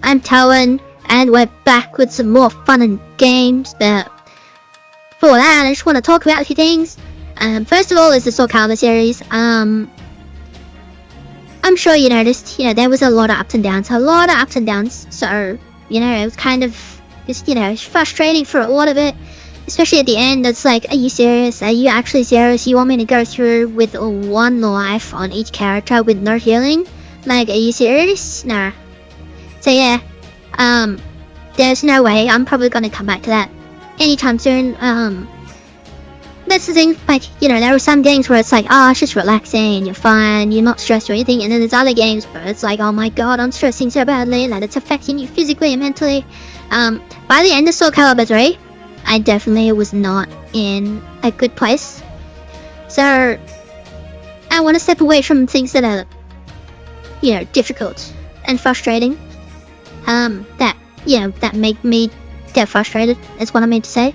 I'm Talon, and we're back with some more fun and games, but before that, I just want to talk about a few things. First of all is the Soul Calibur series. I'm sure you noticed, there was a lot of ups and downs, so, it was kind of just, frustrating for a lot of it, especially at the end. It's like, are you serious? Are you actually serious? You want me to go through with one life on each character with no healing? Like, are you serious? Nah. So yeah, there's no way I'm probably gonna come back to that anytime soon. That's the thing, like, there are some games where it's like, oh, it's just relaxing, you're fine, you're not stressed or anything, and then there's other games where it's like, oh my god, I'm stressing so badly that it's affecting you physically and mentally. By the end of Soul Calibur 3, I definitely was not in a good place. So, I want to step away from things that are, difficult and frustrating. That make me get frustrated, is what I mean to say.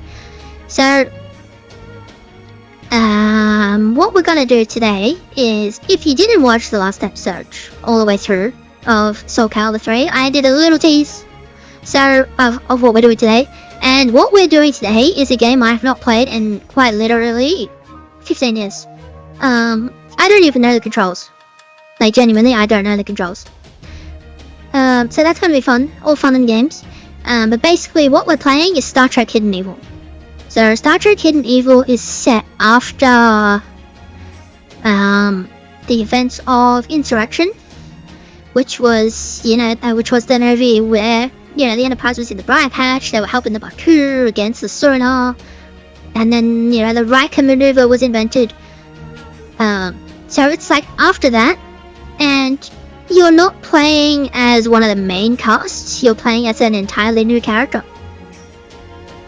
So, what we're gonna do today is, if you didn't watch the last episode all the way through of Soul Calibur 3, I did a little tease of what we're doing today. And what we're doing today is a game I have not played in quite literally 15 years. I don't even know the controls. Like, genuinely, I don't know the controls. So that's gonna be fun, all fun and games. But basically what we're playing is Star Trek Hidden Evil. So Star Trek Hidden Evil is set after the events of Insurrection, which was the movie where, the Enterprise was in the Briar Patch, they were helping the Baku against the Sonar, and then, the Riker maneuver was invented. So it's like after that, and you're not playing as one of the main casts, you're playing as an entirely new character.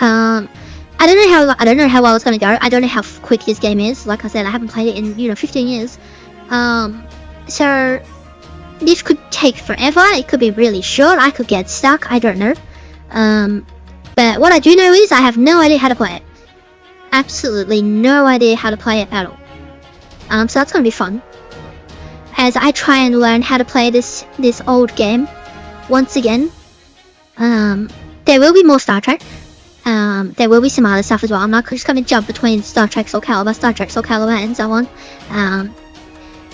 I don't know how well it's gonna go. I don't know how quick this game is. Like I said, I haven't played it in 15 years. So this could take forever. It could be really short. I could get stuck. I don't know. But what I do know is I have no idea how to play it. Absolutely no idea how to play it at all. So that's gonna be fun, as I try and learn how to play this old game once again. There will be more Star Trek. There will be some other stuff as well. I'm not just going to jump between Star Trek Soul Calibur, and so on.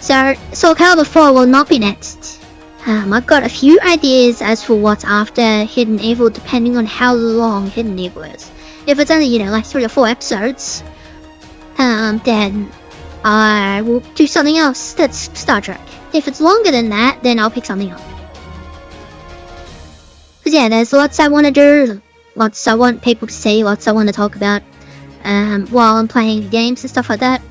So Soul Calibur 4 will not be next. I've got a few ideas as for what's after Hidden Evil, depending on how long Hidden Evil is. If it's only, like 3 or 4 episodes, then I will do something else that's Star Trek. If it's longer than that, then I'll pick something up. Because yeah, there's lots I want to do, lots I want people to see, lots I want to talk about while I'm playing games and stuff like that.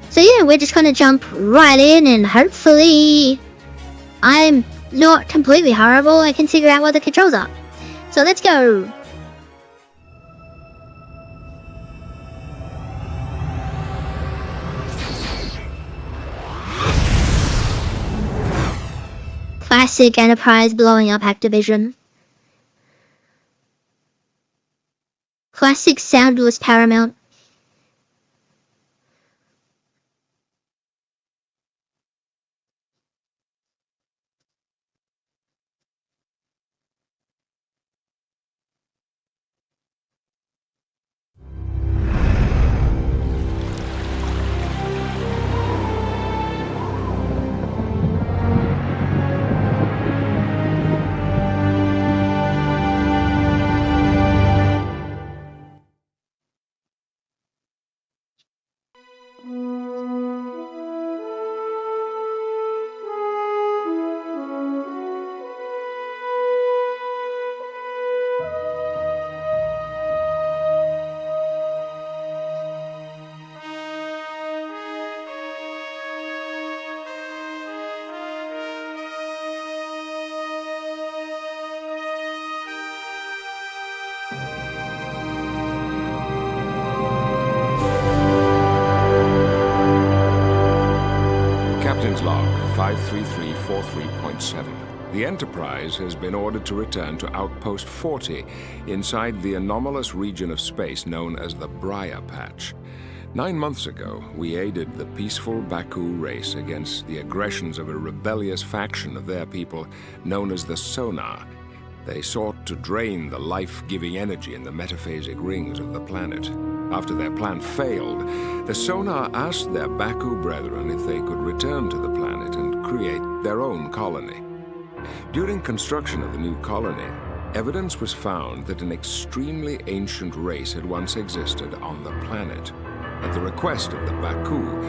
So yeah, we're just going to jump right in, and hopefully I'm not completely horrible. I can figure out what the controls are. So let's go! Classic Enterprise blowing up Activision. Classic soundless Paramount. Captain's log 53343.7. The Enterprise has been ordered to return to Outpost 40 inside the anomalous region of space known as the Briar Patch. 9 months ago, we aided the peaceful Baku race against the aggressions of a rebellious faction of their people known as the Sonar. They sought to drain the life-giving energy in the metaphasic rings of the planet. After their plan failed, the Sonar asked their Baku brethren if they could return to the planet and create their own colony. During construction of the new colony, evidence was found that an extremely ancient race had once existed on the planet. At the request of the Baku,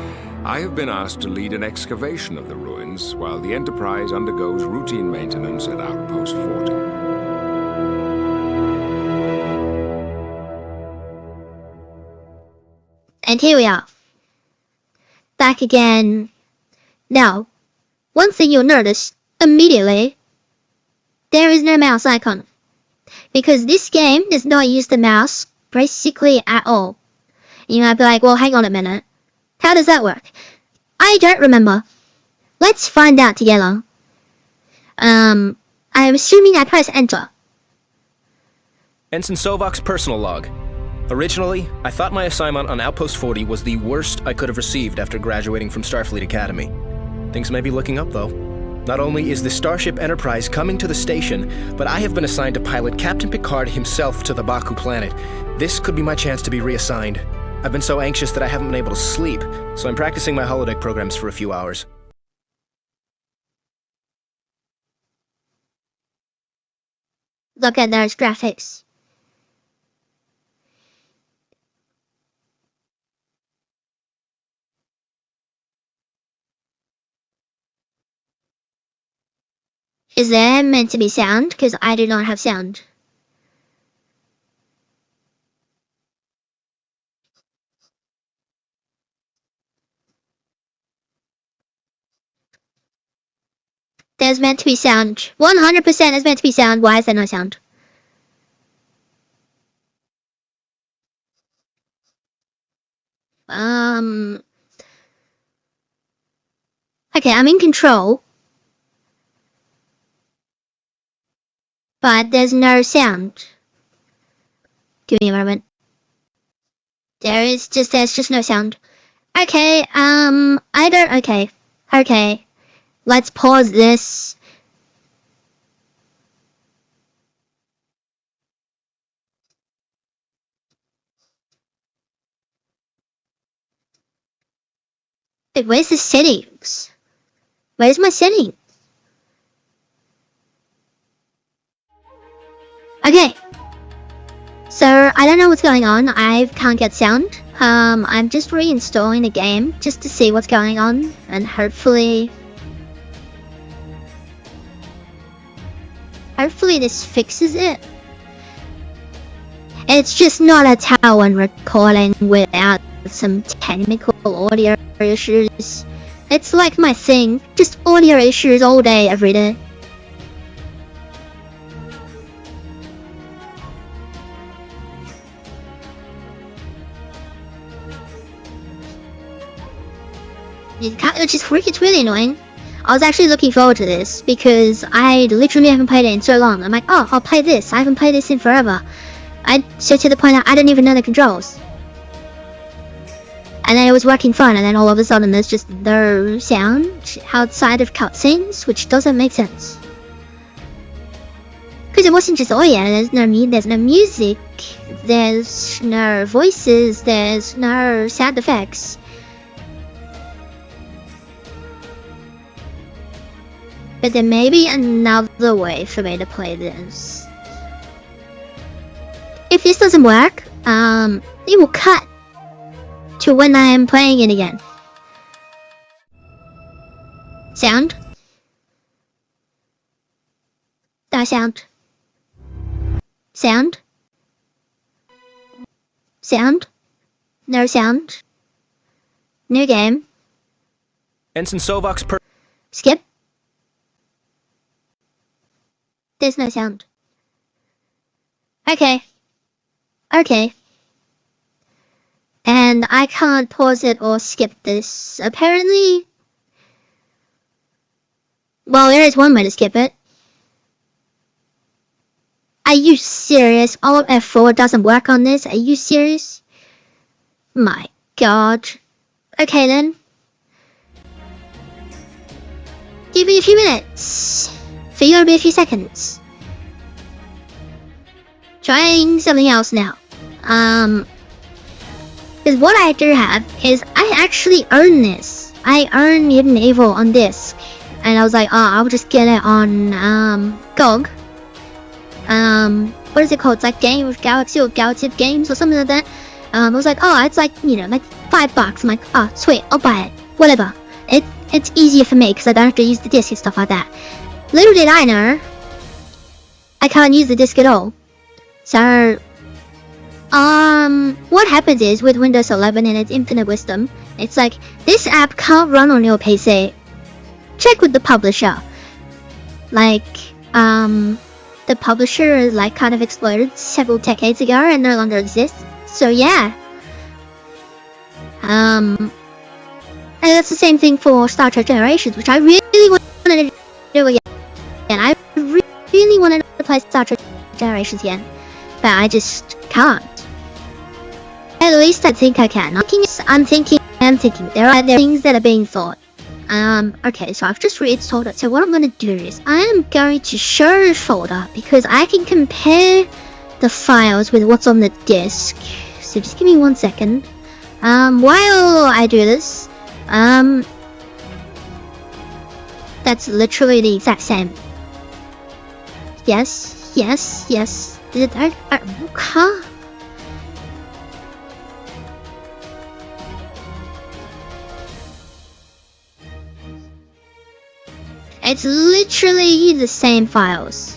I have been asked to lead an excavation of the ruins while the Enterprise undergoes routine maintenance at Outpost 40. And here we are. Back again. Now, one thing you'll notice immediately, there is no mouse icon. Because this game does not use the mouse basically at all. You might be like, well, hang on a minute. How does that work? I don't remember. Let's find out together. I'm assuming I press enter. Ensign Sovok's personal log. Originally, I thought my assignment on Outpost 40 was the worst I could have received after graduating from Starfleet Academy. Things may be looking up, though. Not only is the Starship Enterprise coming to the station, but I have been assigned to pilot Captain Picard himself to the Baku planet. This could be my chance to be reassigned. I've been so anxious that I haven't been able to sleep, so I'm practicing my holodeck programs for a few hours. Look at those graphics. Is there meant to be sound? Because I do not have sound. There's meant to be sound. 100% is meant to be sound. Why is there no sound? Okay, I'm in control. But there's no sound. Give me a moment. There's just no sound. Okay, okay. Let's pause this. Wait, where's the settings? Where's my setting? Okay. So, I don't know what's going on. I can't get sound. I'm just reinstalling the game just to see what's going on, and hopefully this fixes it. It's just not a Taiwan recording without some technical audio issues. It's like my thing, just audio issues all day, every day. It's really annoying. I was actually looking forward to this because I literally haven't played it in so long. I'm like, oh, I'll play this. I haven't played this in forever. So to the point that I don't even know the controls. And then it was working fine, and then all of a sudden there's just no sound outside of cutscenes, which doesn't make sense. Because it wasn't just audio. There's no music. There's no voices. There's no sound effects. But there may be another way for me to play this. If this doesn't work, it will cut to when I am playing it again. Sound? No sound. Sound? Sound? No sound. New game. Ensign Sovok's Skip. There's no sound. Okay. And I can't pause it or skip this, apparently. Well, there is one way to skip it. Are you serious? Alt F4 doesn't work on this? Are you serious? My God. Okay then. Give me a few minutes. Figure me a few seconds. Trying something else now. Because what I do have is I actually earn this. I earn Hidden Evil on disc. And I was like, oh, I'll just get it on GOG. What is it called? It's like Game of Galaxy or Galaxy of Games or something like that. I was like, oh, it's like, you know, like $5. I'm like, oh, sweet, I'll buy it. Whatever. It's easier for me because I don't have to use the disc and stuff like that. Little did I know, I can't use the disc at all. So, what happens is with Windows 11 and its infinite wisdom, it's like, this app can't run on your PC. Check with the publisher. Like, the publisher is like kind of exploded several decades ago and no longer exists. So yeah. And that's the same thing for Star Trek Generations, which I really wanted to do again. And I really wanted to play Star Trek Generations again, but I just can't. At least I think I can. I'm thinking. There are things that are being thought. Okay, so I've just reinstalled it. So what I'm going to do is I am going to show folder because I can compare the files with what's on the disk. So just give me 1 second. While I do this, that's literally the exact same. Yes. Did I huh? It's literally the same files.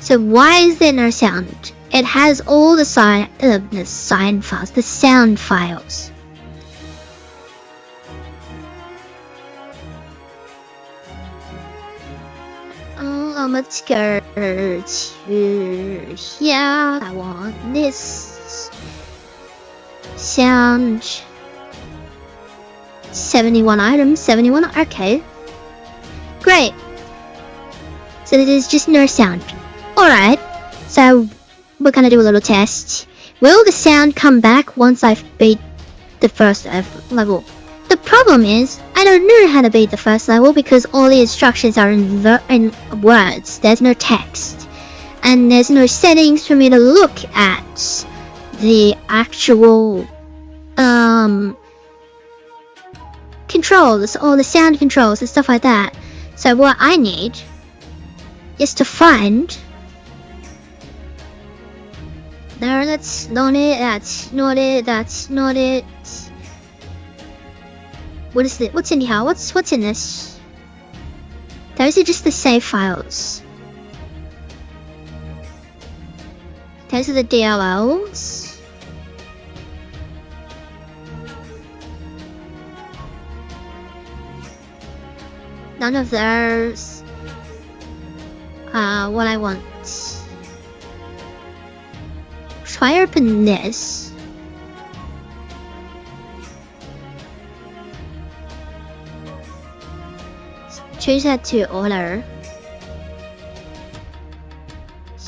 So why is there no sound? It has all the sound files. Let's go to here. I want this sound. 71 items, 71, okay. Great. So there's just no sound. Alright, so we're gonna do a little test. Will the sound come back once I've beat the first level? The problem is, I don't know how to beat the first level because all the instructions are in words. There's no text. And there's no settings for me to look at the actual, controls, all the sound controls and stuff like that. So what I need is to find... No, that's not it, that's not it, that's not it. What is it? What's in here? What's in this? Those are just the save files. Those are the DLLs. None of those. What I want. Try open this. Change that to auto.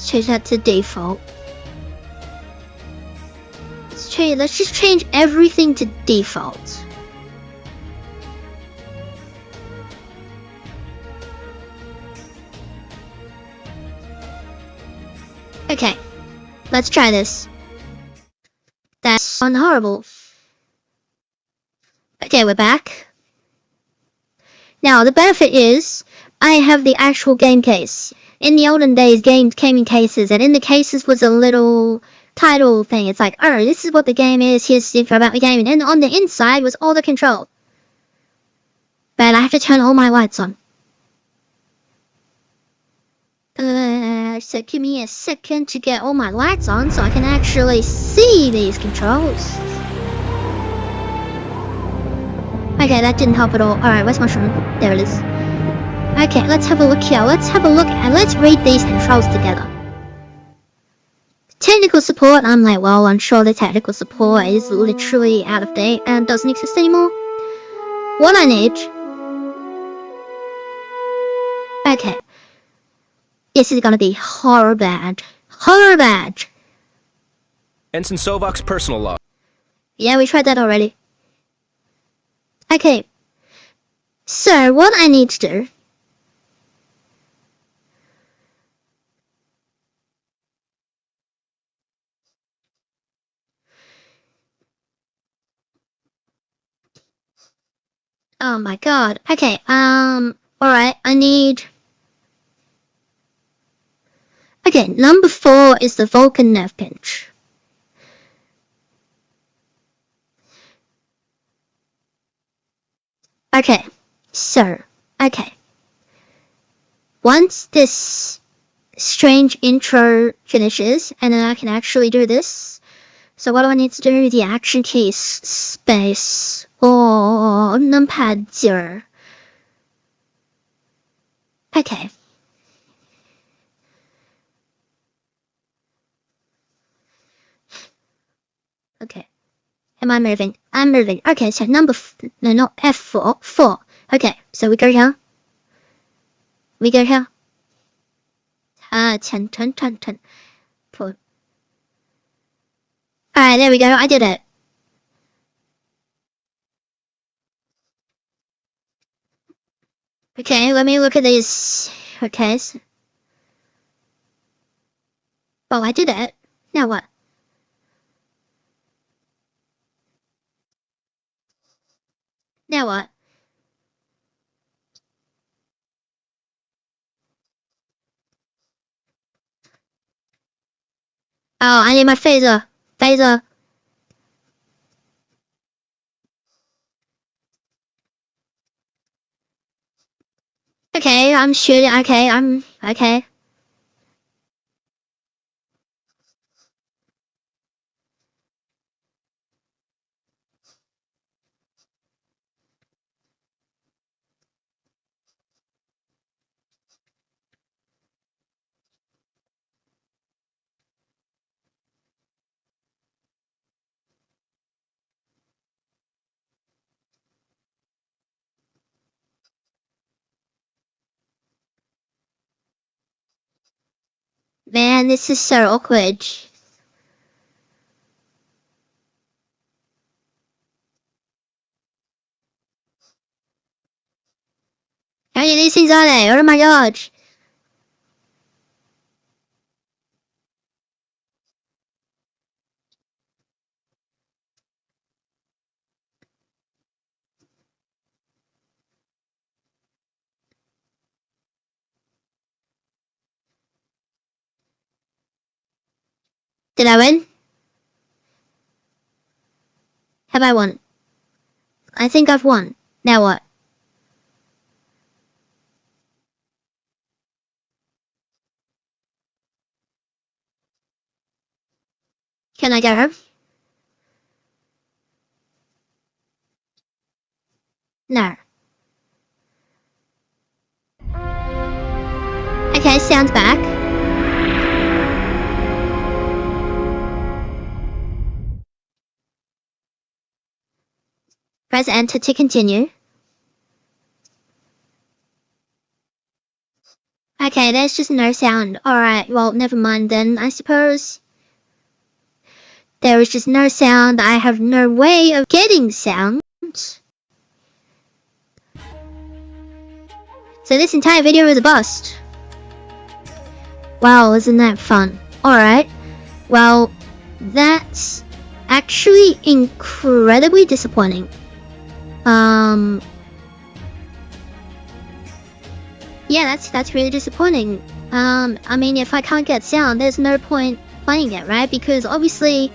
Change that to default. Let's just change everything to default. Okay, let's try this. That's horrible. Okay, we're back. Now, the benefit is, I have the actual game case. In the olden days, games came in cases, and in the cases was a little title thing. It's like, oh, this is what the game is, here's the info about the game, and then on the inside was all the control. But I have to turn all my lights on. So give me a second to get all my lights on so I can actually see these controls. Okay, that didn't help at all. Alright, where's my mushroom? There it is. Okay, let's have a look here. Let's have a look and let's read these controls together. Technical support, I'm like, well, I'm sure the technical support is literally out of date and doesn't exist anymore. What I need... Okay. This is gonna be horror bad. Horror bad. Ensign Sovok's personal log. Yeah, we tried that already. Okay. So, what I need to do... Oh my god. Okay, alright, I need... Okay, number 4 is the Vulcan Nerve Pinch. Okay, so, okay. Once this strange intro finishes, and then I can actually do this. So what do I need to do? The action key is space or numpad 0. Okay. Okay. Am I moving? I'm moving. Okay, so number no, not F4. 4. Okay, so we go here. We go here. 10. Alright, there we go. I did it. Okay, let me look at these. Okay. Oh, I did it. Now what? Now what? Oh, I need my phaser. Phaser. Okay, I'm shooting. Okay, okay. Man, this is so awkward. How many of these things are there? Oh my god. Did I win? Have I won? I think I've won. Now what? Can I go home? No. Okay, sounds back. Press enter to continue. Okay, there's just no sound. Alright, well, never mind then, I suppose. There is just no sound. I have no way of getting sound. So this entire video is a bust. Wow, isn't that fun? Alright, well, that's actually incredibly disappointing. Yeah, that's really disappointing. I mean, if I can't get sound, there's no point playing it, right? Because obviously,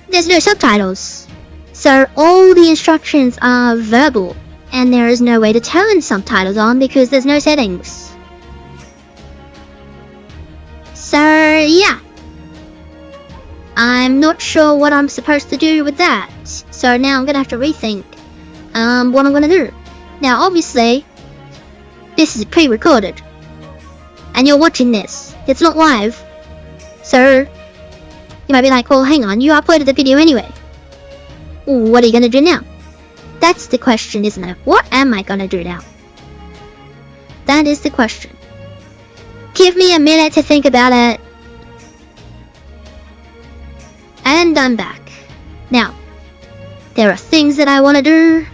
there's no subtitles. So all the instructions are verbal, and there is no way to turn subtitles on because there's no settings. So yeah, I'm not sure what I'm supposed to do with that. So now I'm gonna have to rethink what I'm gonna do. Now obviously, this is pre-recorded, and you're watching this. It's not live. So you might be like, well, hang on, you uploaded the video anyway. What are you gonna do now? That's the question, isn't it? What am I gonna do now? That is the question. Give me a minute to think about it. And I'm back. Now, there are things that I want to do,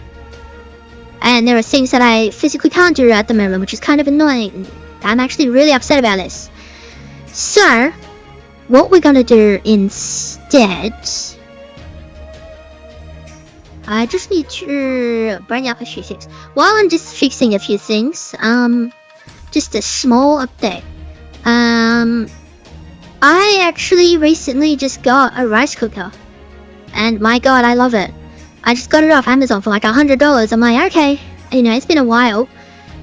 and there are things that I physically can't do at the moment, which is kind of annoying. I'm actually really upset about this. So, what we're gonna do instead... I just need to bring up a few things. While I'm just fixing a few things, just a small update. I actually recently just got a rice cooker. And my god, I love it. I just got it off Amazon for like $100. I'm like, okay, you know, it's been a while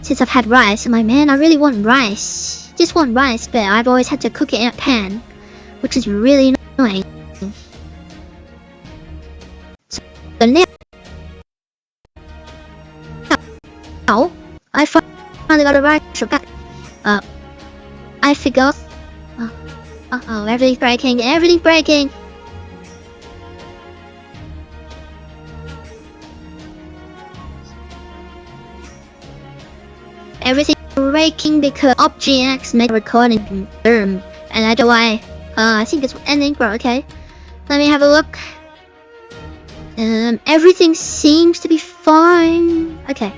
since I've had rice. I'm like, man, I really want rice. Just want rice, but I've always had to cook it in a pan, which is really annoying. So now, I finally got a rice cooker. I forgot. Uh-oh, everything's breaking, everything's breaking! Everything's breaking because OBJX made a recording boom, and I don't know why. I think it's ending, but okay. Let me have a look. Everything seems to be fine. Okay.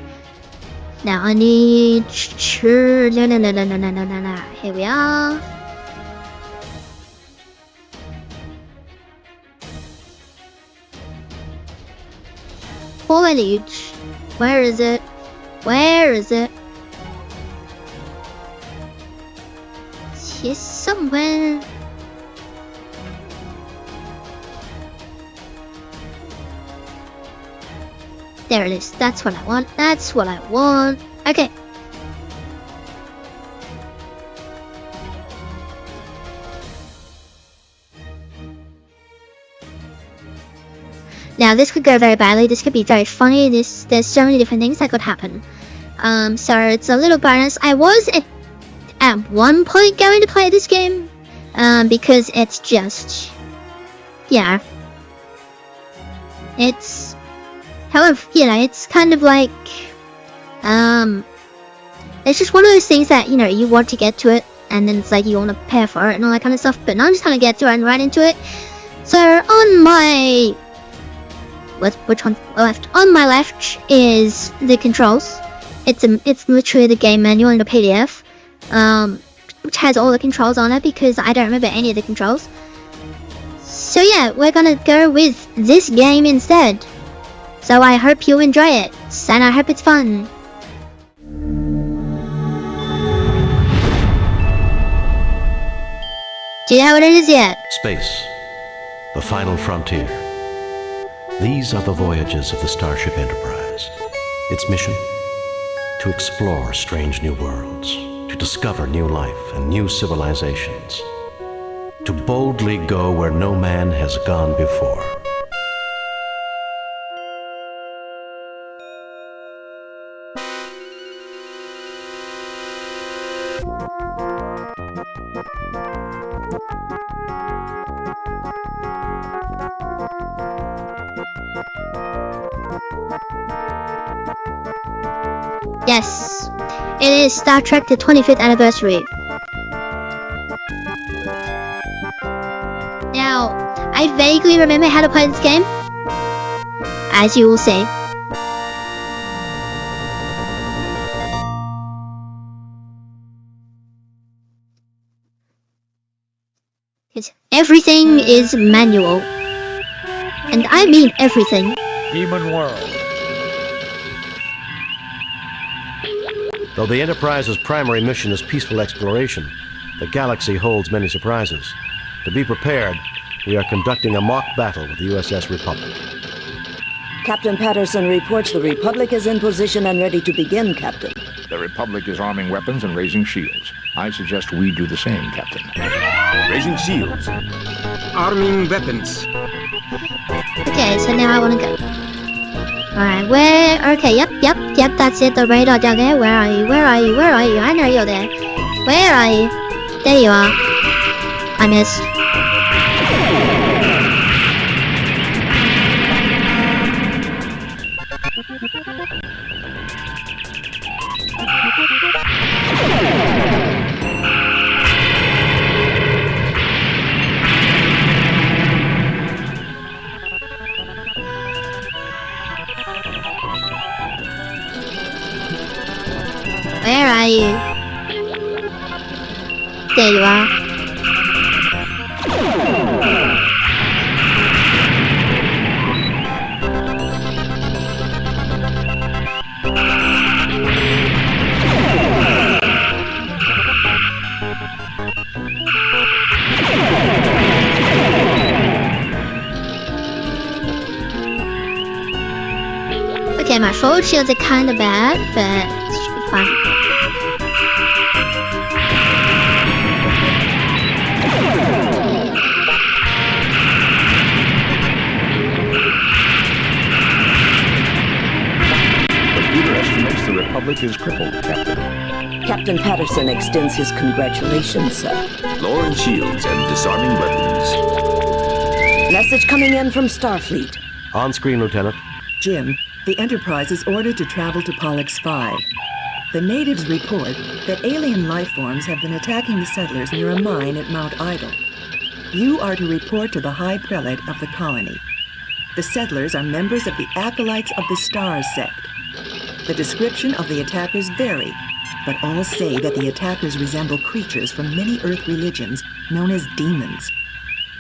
Now I need to... No. Here we are. Foliage. Where is it? Where is it? It's here somewhere. There it is. That's what I want. That's what I want. Okay. Now this could go very badly. This could be very funny. There's so many different things that could happen. So it's a little bonus. I was at one point going to play this game, because it's just, yeah. It's, however, you know, it's kind of like, it's just one of those things that, you know, you want to get to it, and then it's like you want to prepare for it and all that kind of stuff. But now I'm just gonna get to it and right into it. So on my which one left? On my left is the controls. It's literally the game manual in the PDF, which has all the controls on it because I don't remember any of the controls. So yeah, we're gonna go with this game instead. So I hope you enjoy it, and I hope it's fun. Do you know what it is yet? Space, the final frontier. These are the voyages of the Starship Enterprise. Its mission? To explore strange new worlds, to discover new life and new civilizations, to boldly go where no man has gone before. Yes, it is Star Trek the 25th anniversary. Now, I vaguely remember how to play this game, as you will see. Everything is manual. And I mean everything. Human world. Though the Enterprise's primary mission is peaceful exploration, the galaxy holds many surprises. To be prepared, we are conducting a mock battle with the USS Republic. Captain Patterson reports the Republic is in position and ready to begin, Captain. The Republic is arming weapons and raising shields. I suggest we do the same, Captain. Raising shields. Arming weapons. Okay, so now I wanna go. Alright, where? Okay, yep, that's it, the radar down there. Where are you? I know you're there. Where are you? There you are. I missed. are you? There you are. Okay, my forward shields are kinda bad, but it should be fine. Computer estimates the Republic is crippled, Captain. Captain Patterson extends his congratulations, sir. Lawrence shields and disarming weapons. Message coming in from Starfleet. On screen, Lieutenant. Jim, the Enterprise is ordered to travel to Pollux 5. The natives report that alien life forms have been attacking the settlers near a mine at Mount Idle. You are to report to the High Prelate of the colony. The settlers are members of the Acolytes of the Stars sect. The description of the attackers vary, but all say that the attackers resemble creatures from many Earth religions known as demons.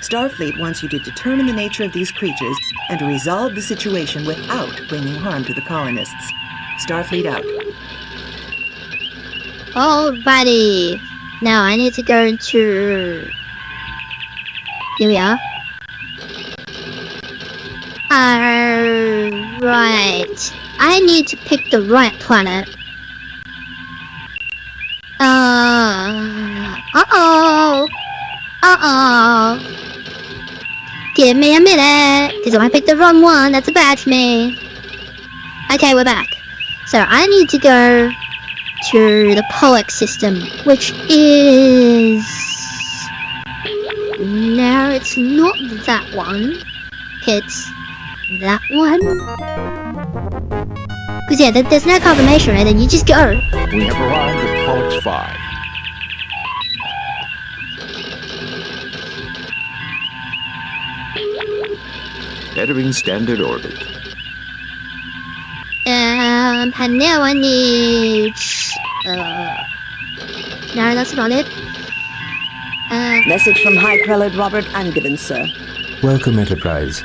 Starfleet wants you to determine the nature of these creatures and to resolve the situation without bringing harm to the colonists. Starfleet out. Alrighty. Now I need to go into... Here we are. Alright. I need to pick the right planet. Uh-oh. Give me a minute, because if I picked the wrong one, that's bad for me. Okay, we're back. So I need to go to the Pollux system, which is... No, it's not that one. It's that one. Because yeah, there's no confirmation, right? Then you just go. We have arrived at Pollux 5. Entering standard orbit. And now I need... No, that's not it. Message from High Prelate Robert Angevin, sir. Welcome, Enterprise.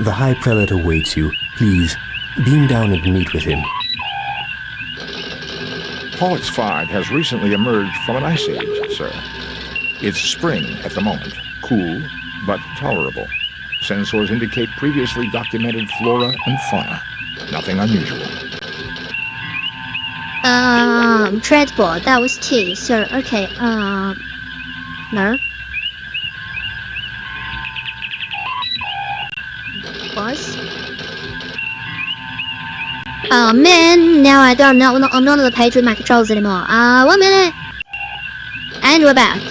The High Prelate awaits you. Please, beam down and meet with him. Pollux 5 has recently emerged from an ice age, sir. It's spring at the moment, cool but tolerable. Sensors indicate previously documented flora and fauna. Nothing unusual. Transport, that was T, so okay, no. Was? Oh man, now I don't know, I'm not on the page with my controls anymore. 1 minute! And we're back.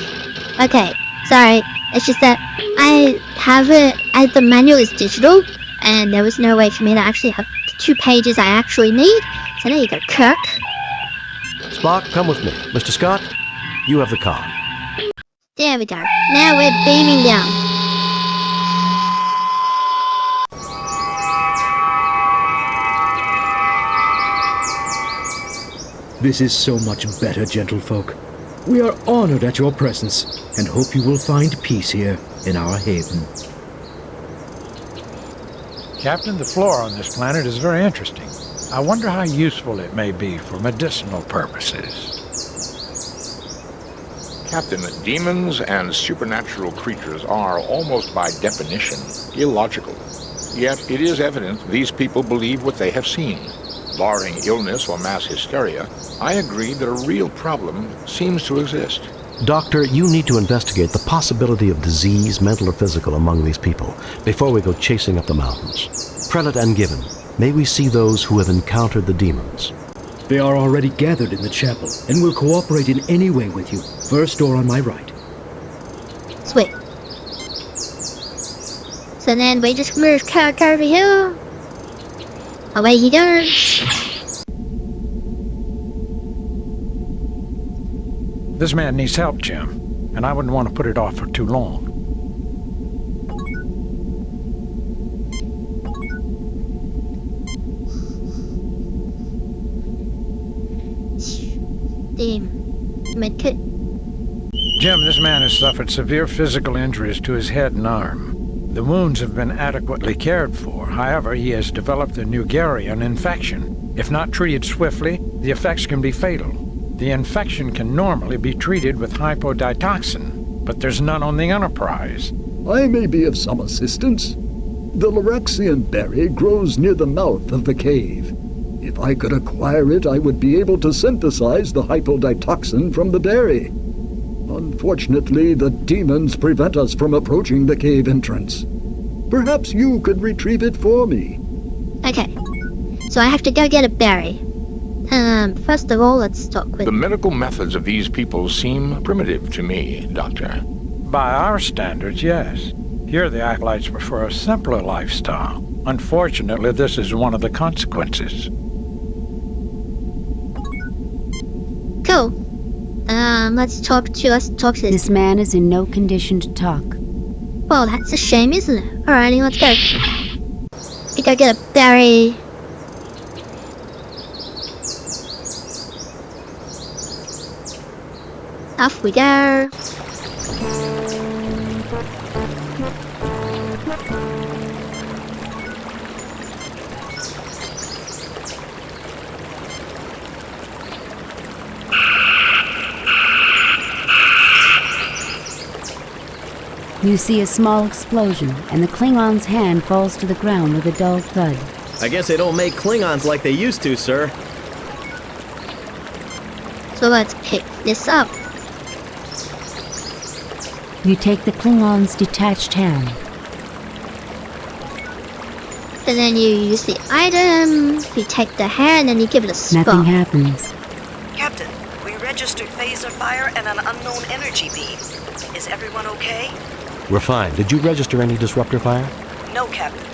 Okay, sorry, it's just that I have it, as the manual is digital, and there was no way for me to actually have the 2 pages I actually need. So there you go, Kirk. Spock, come with me. Mr. Scott, you have the con. There we go. Now we're beaming down. This is so much better, gentlefolk. We are honored at your presence, and hope you will find peace here in our haven. Captain, the flora on this planet is very interesting. I wonder how useful it may be for medicinal purposes. Captain, demons and supernatural creatures are, almost by definition, illogical. Yet it is evident these people believe what they have seen. Barring illness or mass hysteria, I agree that a real problem seems to exist. Doctor, you need to investigate the possibility of disease, mental or physical, among these people before we go chasing up the mountains. Prelate Angevin, may we see those who have encountered the demons? They are already gathered in the chapel and will cooperate in any way with you. First door on my right. Sweet. So then we just move Kirk over here. Away he goes. This man needs help, Jim, and I wouldn't want to put it off for too long. the medkit. Jim, this man has suffered severe physical injuries to his head and arm. The wounds have been adequately cared for. However, he has developed a Neugerian infection. If not treated swiftly, the effects can be fatal. The infection can normally be treated with hypoditoxin, but there's none on the Enterprise. I may be of some assistance. The Loraxian berry grows near the mouth of the cave. If I could acquire it, I would be able to synthesize the hypoditoxin from the berry. Unfortunately, the demons prevent us from approaching the cave entrance. Perhaps you could retrieve it for me. Okay, so I have to go get a berry. First of all, let's talk with... The medical methods of these people seem primitive to me, Doctor. By our standards, yes. Here the Acolytes prefer a simpler lifestyle. Unfortunately, this is one of the consequences. Cool. Let's talk to this. This man is in no condition to talk. Well, that's a shame, isn't it? Alrighty, let's go. We gotta get a berry. Off we go. You see a small explosion, and the Klingon's hand falls to the ground with a dull thud. I guess they don't make Klingons like they used to, sir. So let's pick this up. You take the Klingon's detached hand. And then you use the item, you take the hand, and you give it a spot. Nothing happens. Captain, we registered phaser fire and an unknown energy beam. Is everyone okay? We're fine. Did you register any disruptor fire? No, Captain.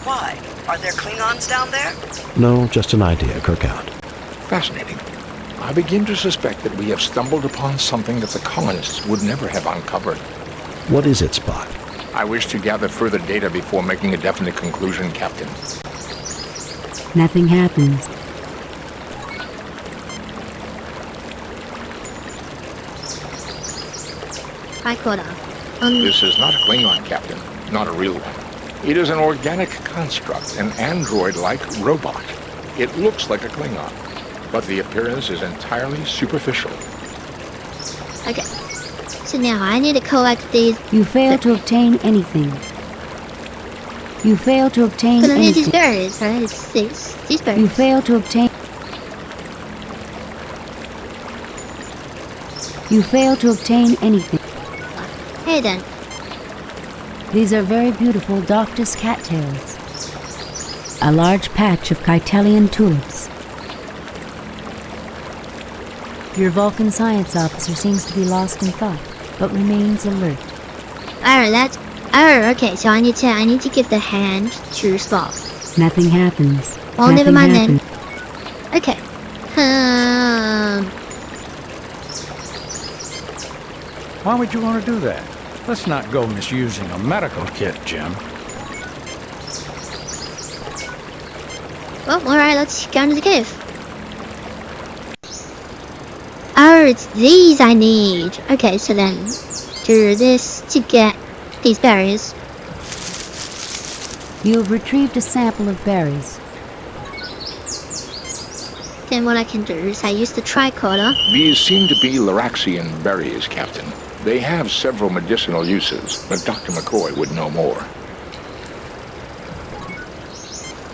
Why? Are there Klingons down there? No, just an idea, Kirkout. Fascinating. I begin to suspect that we have stumbled upon something that the colonists would never have uncovered. What is it, Spock? I wish to gather further data before making a definite conclusion, Captain. Nothing happens. Tricorder. This is not a Klingon, Captain. Not a real one. It is an organic construct, an android-like robot. It looks like a Klingon, but the appearance is entirely superficial. Okay. So now I need to collect these. You fail to obtain anything. You fail to obtain anything. I need anything. these berries, right? It's these berries. You fail to obtain... You fail to obtain anything. Hey then. These are very beautiful Doctus cattails. A large patch of Kytelian tulips. Your Vulcan science officer seems to be lost in thought, but remains alert. Okay, so I need to give the hand to Spock. Nothing happens. Oh, never mind then. Okay. Why would you want to do that? Let's not go misusing a medical kit, Jim. Well, alright, let's go into the cave. Oh, it's these I need. Okay, so then do this to get these berries. You have retrieved a sample of berries. Then what I can do is I use the tricorder. These seem to be Loraxian berries, Captain. They have several medicinal uses, but Dr. McCoy would know more.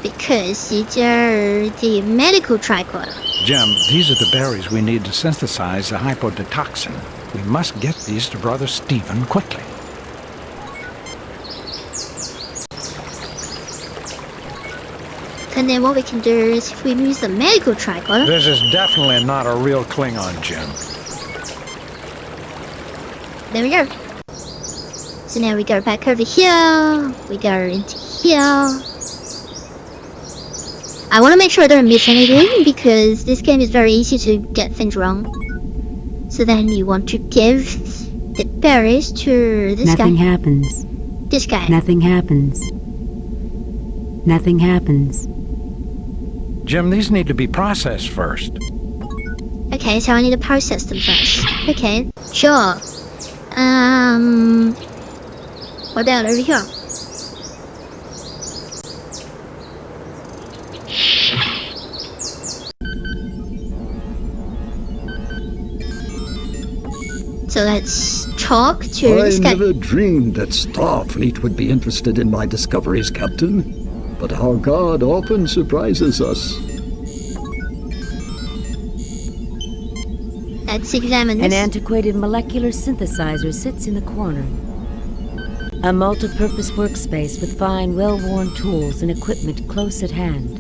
Because you're the medical tricorder. Jim, these are the berries we need to synthesize the hypoditoxin. We must get these to Brother Stephen quickly. And then what we can do is if we use the medical tricorder... This is definitely not a real Klingon, Jim. There we go. So now we go back over here. We go into here. I want to make sure I don't miss anything because this game is very easy to get things wrong. So then you want to give the berries to this guy. Nothing happens. This guy. Nothing happens. Nothing happens. Jim, these need to be processed first. Okay, so I need to process them first. Okay, sure. What about over here? So let's talk to this guy. I never dreamed that Starfleet would be interested in my discoveries, Captain. But our God often surprises us. Let's examine this. An antiquated molecular synthesizer sits in the corner. A multi-purpose workspace with fine, well-worn tools and equipment close at hand.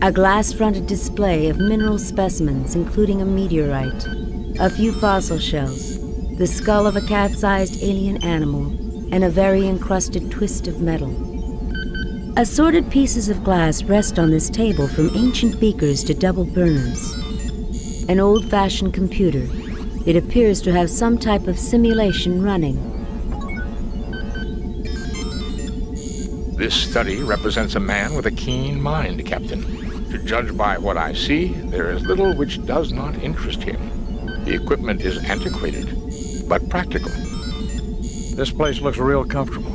A glass-fronted display of mineral specimens, including a meteorite, a few fossil shells, the skull of a cat-sized alien animal, and a very encrusted twist of metal. Assorted pieces of glass rest on this table, from ancient beakers to double burners. An old-fashioned computer. It appears to have some type of simulation running. This study represents a man with a keen mind, Captain. To judge by what I see, there is little which does not interest him. The equipment is antiquated, but practical. This place looks real comfortable.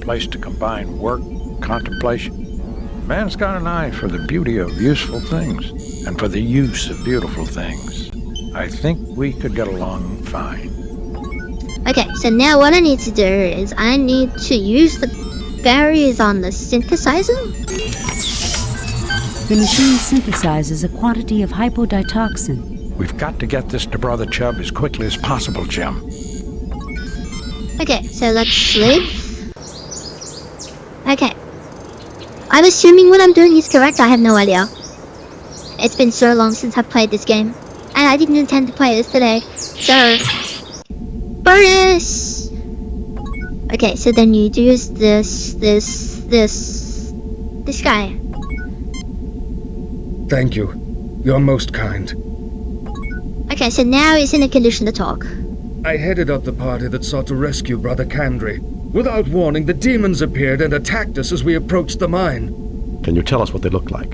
Place to combine work, contemplation. Man's got an eye for the beauty of useful things, and for the use of beautiful things. I think we could get along fine. Okay, so now what I need to do is I need to use the barriers on the synthesizer. The machine synthesizes a quantity of hypoditoxin. We've got to get this to Brother Chubb as quickly as possible, Jim. Okay, so let's leave. Okay. I'm assuming what I'm doing is correct. I have no idea. It's been so long since I've played this game. And I didn't intend to play this today. So... bonus! Okay, so then you use this guy. Thank you. You're most kind. Okay, so now he's in a condition to talk. I headed up the party that sought to rescue Brother Kandri. Without warning, the demons appeared and attacked us as we approached the mine. Can you tell us what they look like?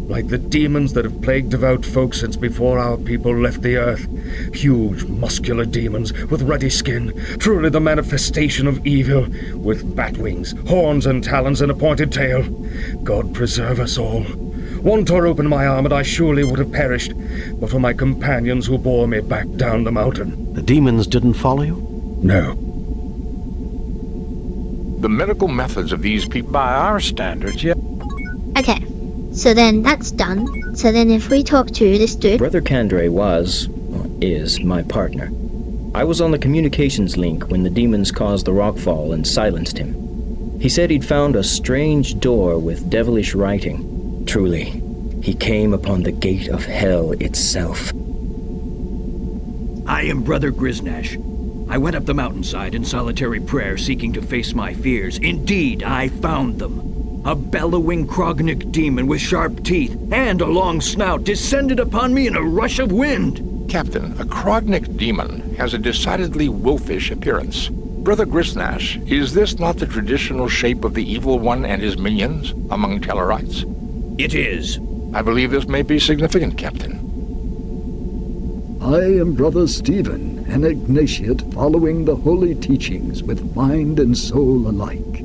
Like the demons that have plagued devout folk since before our people left the earth. Huge, muscular demons with ruddy skin, truly the manifestation of evil, with bat wings, horns and talons and a pointed tail. God preserve us all. One tore open my arm and I surely would have perished, but for my companions who bore me back down the mountain. The demons didn't follow you? No. The medical methods of these people... By our standards, yeah. Okay, so then that's done. So then if we talk to this dude... Brother Kandri is my partner. I was on the communications link when the demons caused the rockfall and silenced him. He said he'd found a strange door with devilish writing. Truly, he came upon the gate of hell itself. I am Brother Griznash. I went up the mountainside in solitary prayer, seeking to face my fears. Indeed, I found them. A bellowing Krognik demon with sharp teeth and a long snout descended upon me in a rush of wind. Captain, a Krognik demon has a decidedly wolfish appearance. Brother Griznash, is this not the traditional shape of the Evil One and his minions among Tellarites? It is. I believe this may be significant, Captain. I am Brother Stephen, an Ignatiate following the holy teachings with mind and soul alike.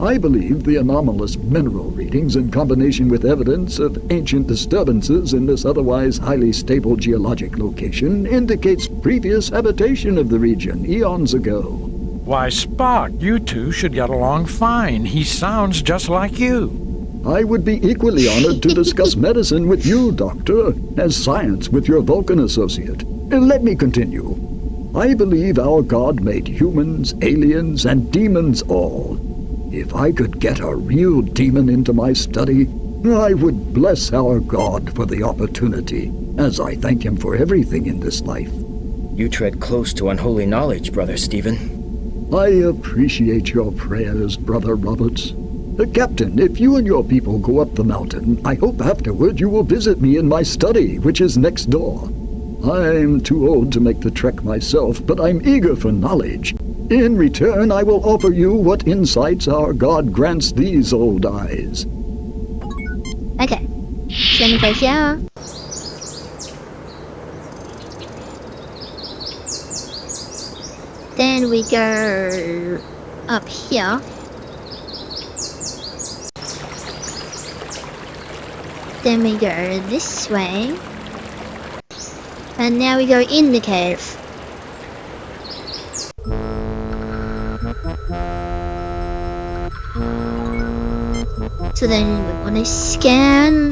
I believe the anomalous mineral readings in combination with evidence of ancient disturbances in this otherwise highly stable geologic location indicates previous habitation of the region eons ago. Why, Spock, you two should get along fine. He sounds just like you. I would be equally honored to discuss medicine with you, Doctor, as science with your Vulcan associate. Let me continue. I believe our God made humans, aliens, and demons all. If I could get a real demon into my study, I would bless our God for the opportunity, as I thank him for everything in this life. You tread close to unholy knowledge, Brother Stephen. I appreciate your prayers, Brother Roberts. Captain, if you and your people go up the mountain, I hope afterward you will visit me in my study, which is next door. I'm too old to make the trek myself, but I'm eager for knowledge. In return, I will offer you what insights our God grants these old eyes. Okay. Send me here. Then we go up here. Then we go this way. And now we go in the cave. So then we want to scan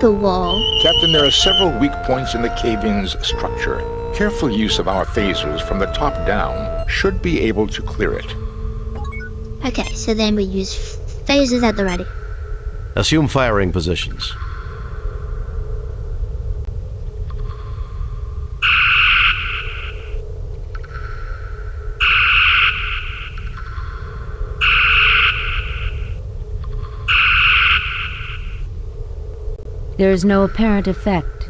the wall. Captain, there are several weak points in the cave-in's structure. Careful use of our phasers from the top down should be able to clear it. Okay, so then we use phasers at the ready. Assume firing positions. There is no apparent effect.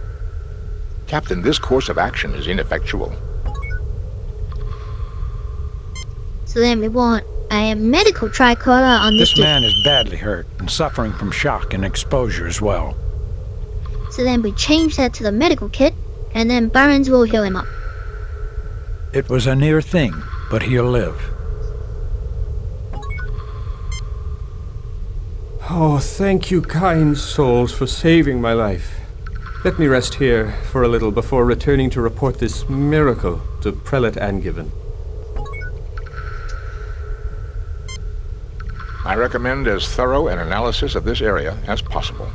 Captain, this course of action is ineffectual. So then we want a medical tricorder on this. This man is badly hurt and suffering from shock and exposure as well. So then we change that to the medical kit, and then Burns will heal him up. It was a near thing, but he'll live. Oh, thank you, kind souls, for saving my life. Let me rest here for a little before returning to report this miracle to Prelate Angiven. I recommend as thorough an analysis of this area as possible.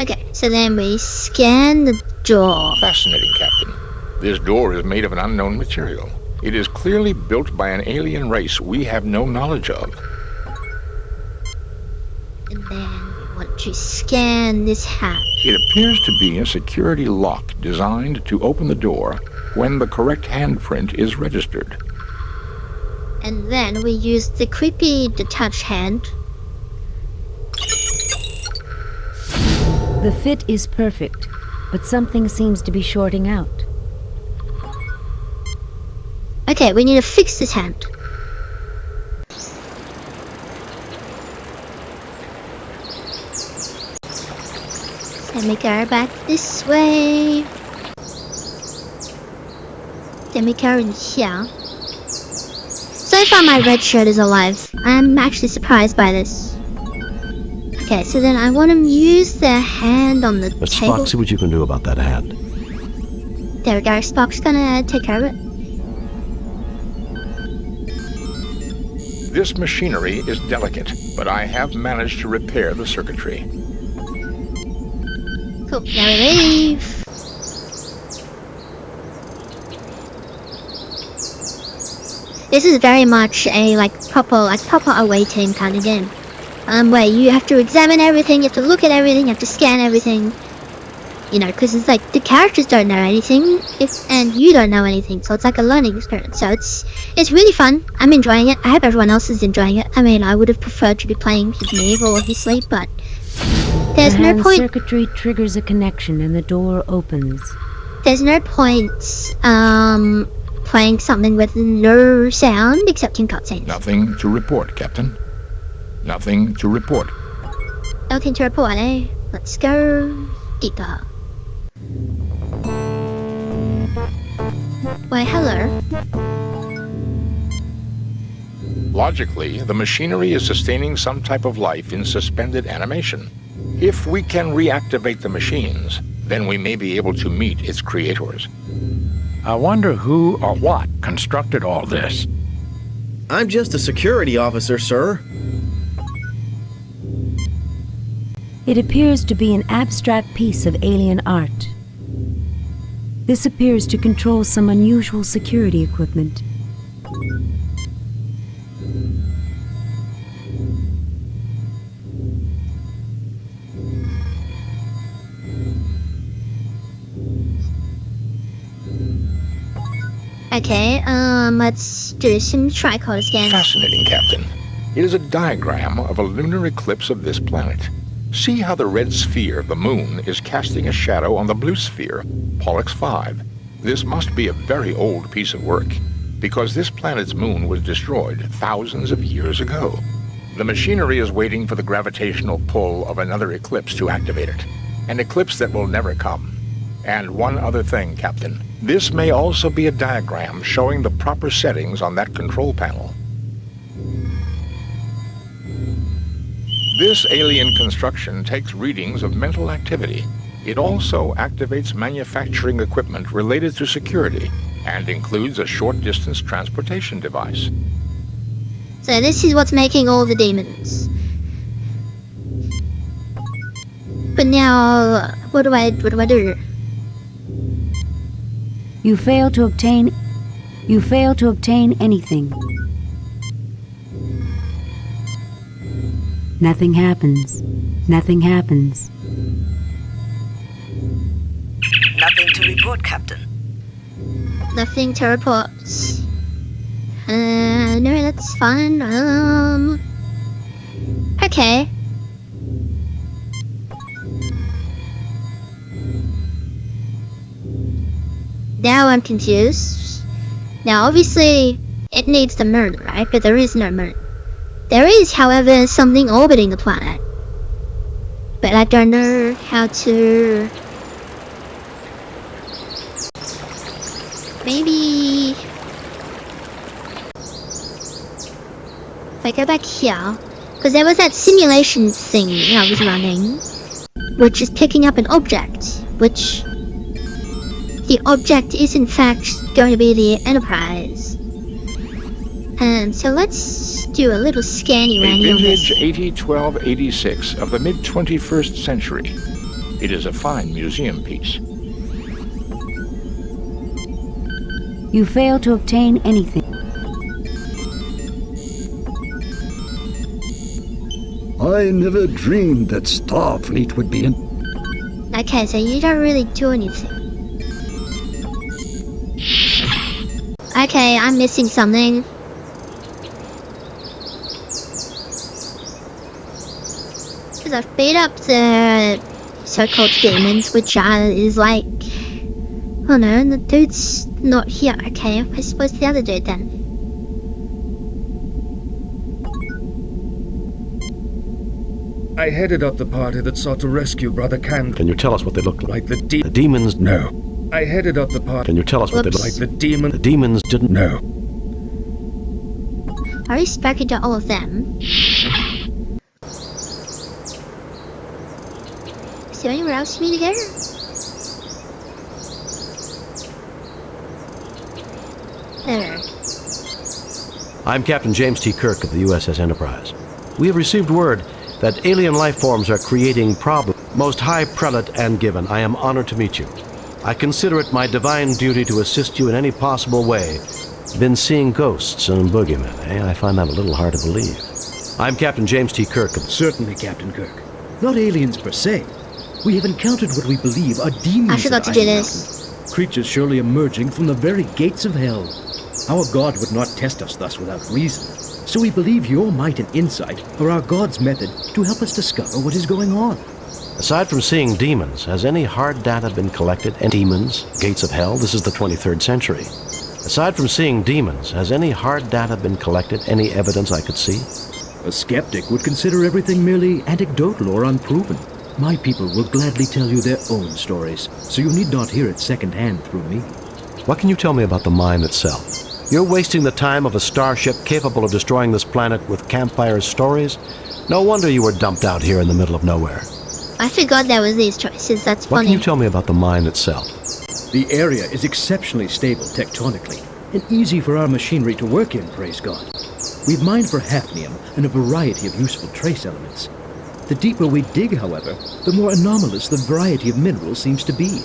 Okay, so then we scan the door. Fascinating, Captain. This door is made of an unknown material. It is clearly built by an alien race we have no knowledge of. And then we want to scan this hatch. It appears to be a security lock designed to open the door when the correct handprint is registered. And then we use the creepy detached hand. The fit is perfect, but something seems to be shorting out. Okay, we need to fix this hand. Then we go back this way. Then we go in here. So far my red shirt is alive. I'm actually surprised by this. Okay, so then I want to use the hand on the Let's table. Spock, see what you can do about that hand. There we go, Spock's gonna take care of it. This machinery is delicate, but I have managed to repair the circuitry. Cool, now we leave. This is very much a proper away team kind of game. Where you have to examine everything, you have to look at everything, you have to scan everything. You know, because it's like the characters don't know anything, and you don't know anything, so it's like a learning experience. So it's really fun. I'm enjoying it. I hope everyone else is enjoying it. I mean, I would have preferred to be playing his Neve or his Sleep, but there's no point. The circuitry triggers a connection and the door opens. There's no point playing something with no sound except in cutscenes. Nothing to report, Captain. Nothing to report. Nothing to report, eh? Let's go deeper. Why, hello. Logically, the machinery is sustaining some type of life in suspended animation. If we can reactivate the machines, then we may be able to meet its creators. I wonder who or what constructed all this. I'm just a security officer, sir. It appears to be an abstract piece of alien art. This appears to control some unusual security equipment. Okay, let's do some tricorder scans. Fascinating, Captain. It is a diagram of a lunar eclipse of this planet. See how the red sphere, the moon, is casting a shadow on the blue sphere, Pollux 5. This must be a very old piece of work, because this planet's moon was destroyed thousands of years ago. The machinery is waiting for the gravitational pull of another eclipse to activate it, an eclipse that will never come. And one other thing, Captain. This may also be a diagram showing the proper settings on that control panel. This alien construction takes readings of mental activity. It also activates manufacturing equipment related to security and includes a short-distance transportation device. So this is what's making all the demons. But now, what do I do? You fail to obtain anything. Nothing happens. Nothing happens. Nothing to report, Captain. Nothing to report. No, that's fine. Okay. Now I'm confused. Now, obviously, it needs the moon, right? But there is no moon. There is, however, something orbiting the planet. But I don't know how to... Maybe... If I go back here... Because there was that simulation thing I was running, which is picking up an object, which... The object is in fact going to be the Enterprise. And so let's do a little scanny A on this. vintage 8012-86 of the mid-21st century. It is a fine museum piece. You fail to obtain anything. I never dreamed that Starfleet would be in... Okay, so you don't really do anything. Okay, I'm missing something. Because I've beat up the so-called demons, which is like... Oh no, the dude's not here. Okay, I suppose the other dude then. I headed up the party that sought to rescue Brother Kand. Can you tell us what they looked like? The demons? No. I headed up the party. Can you tell us what they looked like? The demons didn't? No. Are you spoken to all of them? Is there anywhere else for me to go? There. I'm Captain James T. Kirk of the USS Enterprise. We have received word that alien life forms are creating problems. Most High Prelate and Given, I am honored to meet you. I consider it my divine duty to assist you in any possible way. Been seeing ghosts and boogeymen, eh? I find that a little hard to believe. I'm Captain James T. Kirk of... Certainly, Captain Kirk. Not aliens per se. We have encountered what we believe are demons. I forgot to do this. Creatures surely emerging from the very gates of hell. Our God would not test us thus without reason. So we believe your might and insight are our God's method to help us discover what is going on. Aside from seeing demons, has any hard data been collected? And demons, gates of hell, this is the 23rd century. Aside from seeing demons, has any hard data been collected? Any evidence I could see? A skeptic would consider everything merely anecdotal or unproven. My people will gladly tell you their own stories, so you need not hear it secondhand through me. What can you tell me about the mine itself? You're wasting the time of a starship capable of destroying this planet with campfire stories? No wonder you were dumped out here in the middle of nowhere. I forgot there was these choices, that's funny. What can you tell me about the mine itself? The area is exceptionally stable tectonically, and easy for our machinery to work in, praise God. We've mined for hafnium and a variety of useful trace elements. The deeper we dig, however, the more anomalous the variety of minerals seems to be.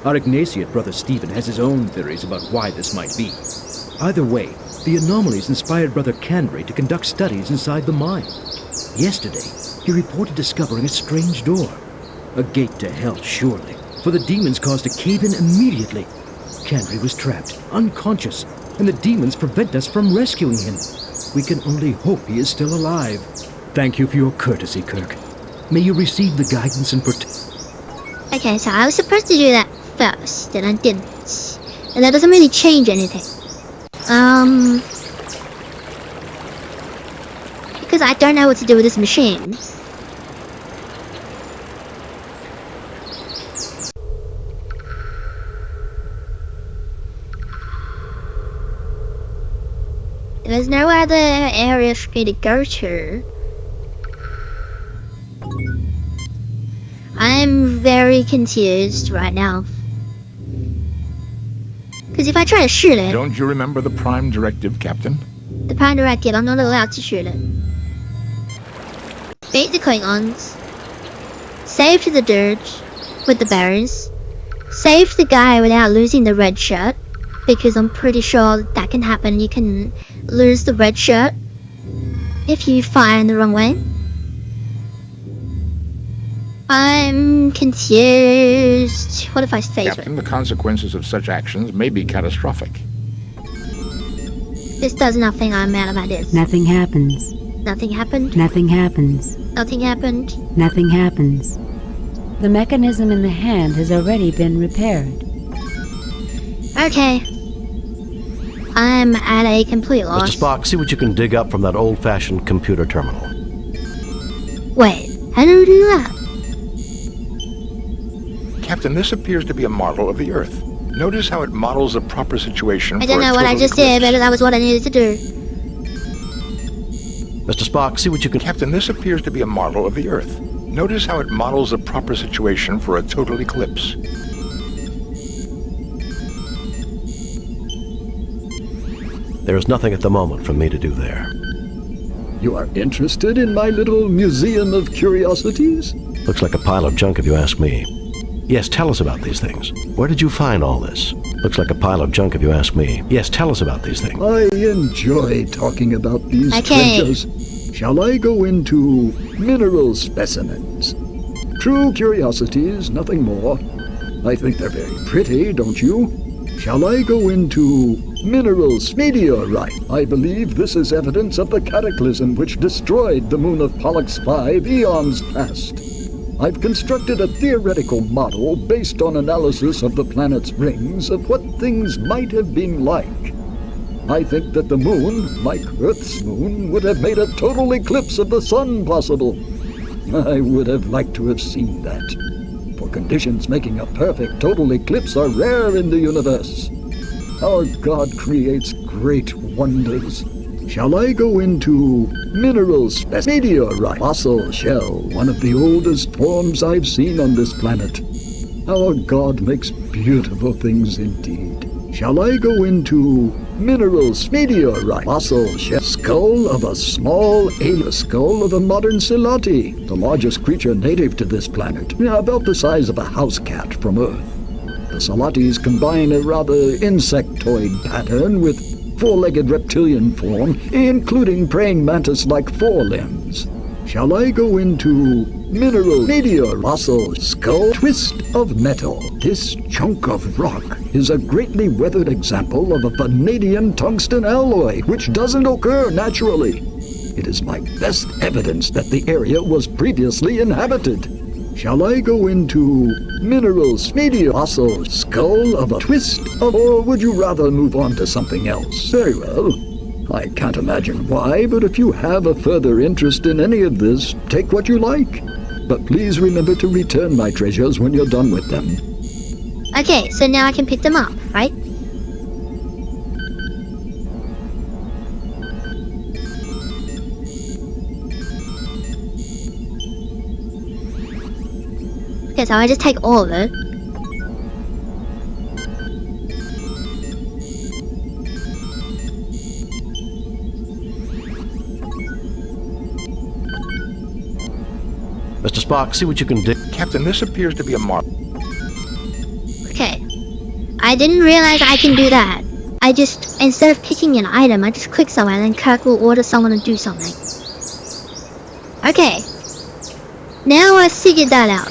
Our Ignatiate brother Stephen has his own theories about why this might be. Either way, the anomalies inspired Brother Candray to conduct studies inside the mine. Yesterday, he reported discovering a strange door. A gate to hell, surely, for the demons caused a cave-in immediately. Candray was trapped, unconscious, and the demons prevent us from rescuing him. We can only hope he is still alive. Thank you for your courtesy, Kirk. May you receive the guidance and Okay, so I was supposed to do that first, and I didn't. And that doesn't really change anything. Because I don't know what to do with this machine. There's no other area for me to go to. I'm very confused right now. Because if I try to shoot it... Don't you remember the Prime Directive, Captain? The Prime Directive, I'm not allowed to shoot it. Beat the Klingons. Save the Dirge with the Barons. Save the guy without losing the red shirt. Because I'm pretty sure that can happen. You can lose the red shirt if you fire in the wrong way. I'm confused. What if I say Captain, the consequences of such actions may be catastrophic. This does nothing. I'm mad about this. Nothing happens. Nothing happened. Nothing happens. Nothing happened. Nothing happens. The mechanism in the hand has already been repaired. Okay. I'm at a complete loss. Mr. Spock, see what you can dig up from that old-fashioned computer terminal. Wait, how do we do that? Captain, this appears to be a model of the Earth. Notice how it models a proper situation I don't know what I just did, but that was what I needed to do. Mr. Spock, see what you can... Captain, this appears to be a model of the Earth. Notice how it models a proper situation for a total eclipse. There is nothing at the moment for me to do there. You are interested in my little museum of curiosities? Looks like a pile of junk if you ask me. Yes, tell us about these things. Where did you find all this? Looks like a pile of junk if you ask me. Yes, tell us about these things. I enjoy talking about these treasures. Shall I go into mineral specimens? True curiosities, nothing more. I think they're very pretty, don't you? Shall I go into minerals meteorite? I believe this is evidence of the cataclysm which destroyed the moon of Pollux 5 eons past. I've constructed a theoretical model based on analysis of the planet's rings of what things might have been like. I think that the moon, like Earth's moon, would have made a total eclipse of the sun possible. I would have liked to have seen that. For conditions making a perfect total eclipse are rare in the universe. Our God creates great wonders. Shall I go into minerals, meteorite, fossil shell, one of the oldest forms I've seen on this planet? Our God makes beautiful things indeed. Shall I go into minerals, meteorite, fossil shell, skull of a small alien, skull of a modern Silati, the largest creature native to this planet, about the size of a house cat from Earth. The Salatis combine a rather insectoid pattern with four-legged reptilian form, including praying mantis-like forelimbs. Shall I go into mineral, meteor, fossil, skull, twist of metal? This chunk of rock is a greatly weathered example of a vanadium tungsten alloy, which doesn't occur naturally. It is my best evidence that the area was previously inhabited. Shall I go into minerals, meteor, fossil, skull of a twist of, or would you rather move on to something else? Very well. I can't imagine why, but if you have a further interest in any of this, take what you like. But please remember to return my treasures when you're done with them. Okay, so now I can pick them up, right? Okay, so I just take all of it. Mr. Spock, see what you can do. Captain, this appears to be a mark. Okay. I didn't realize I can do that. I just, instead of picking an item, I just click somewhere and then Kirk will order someone to do something. Okay. Now I figured that out.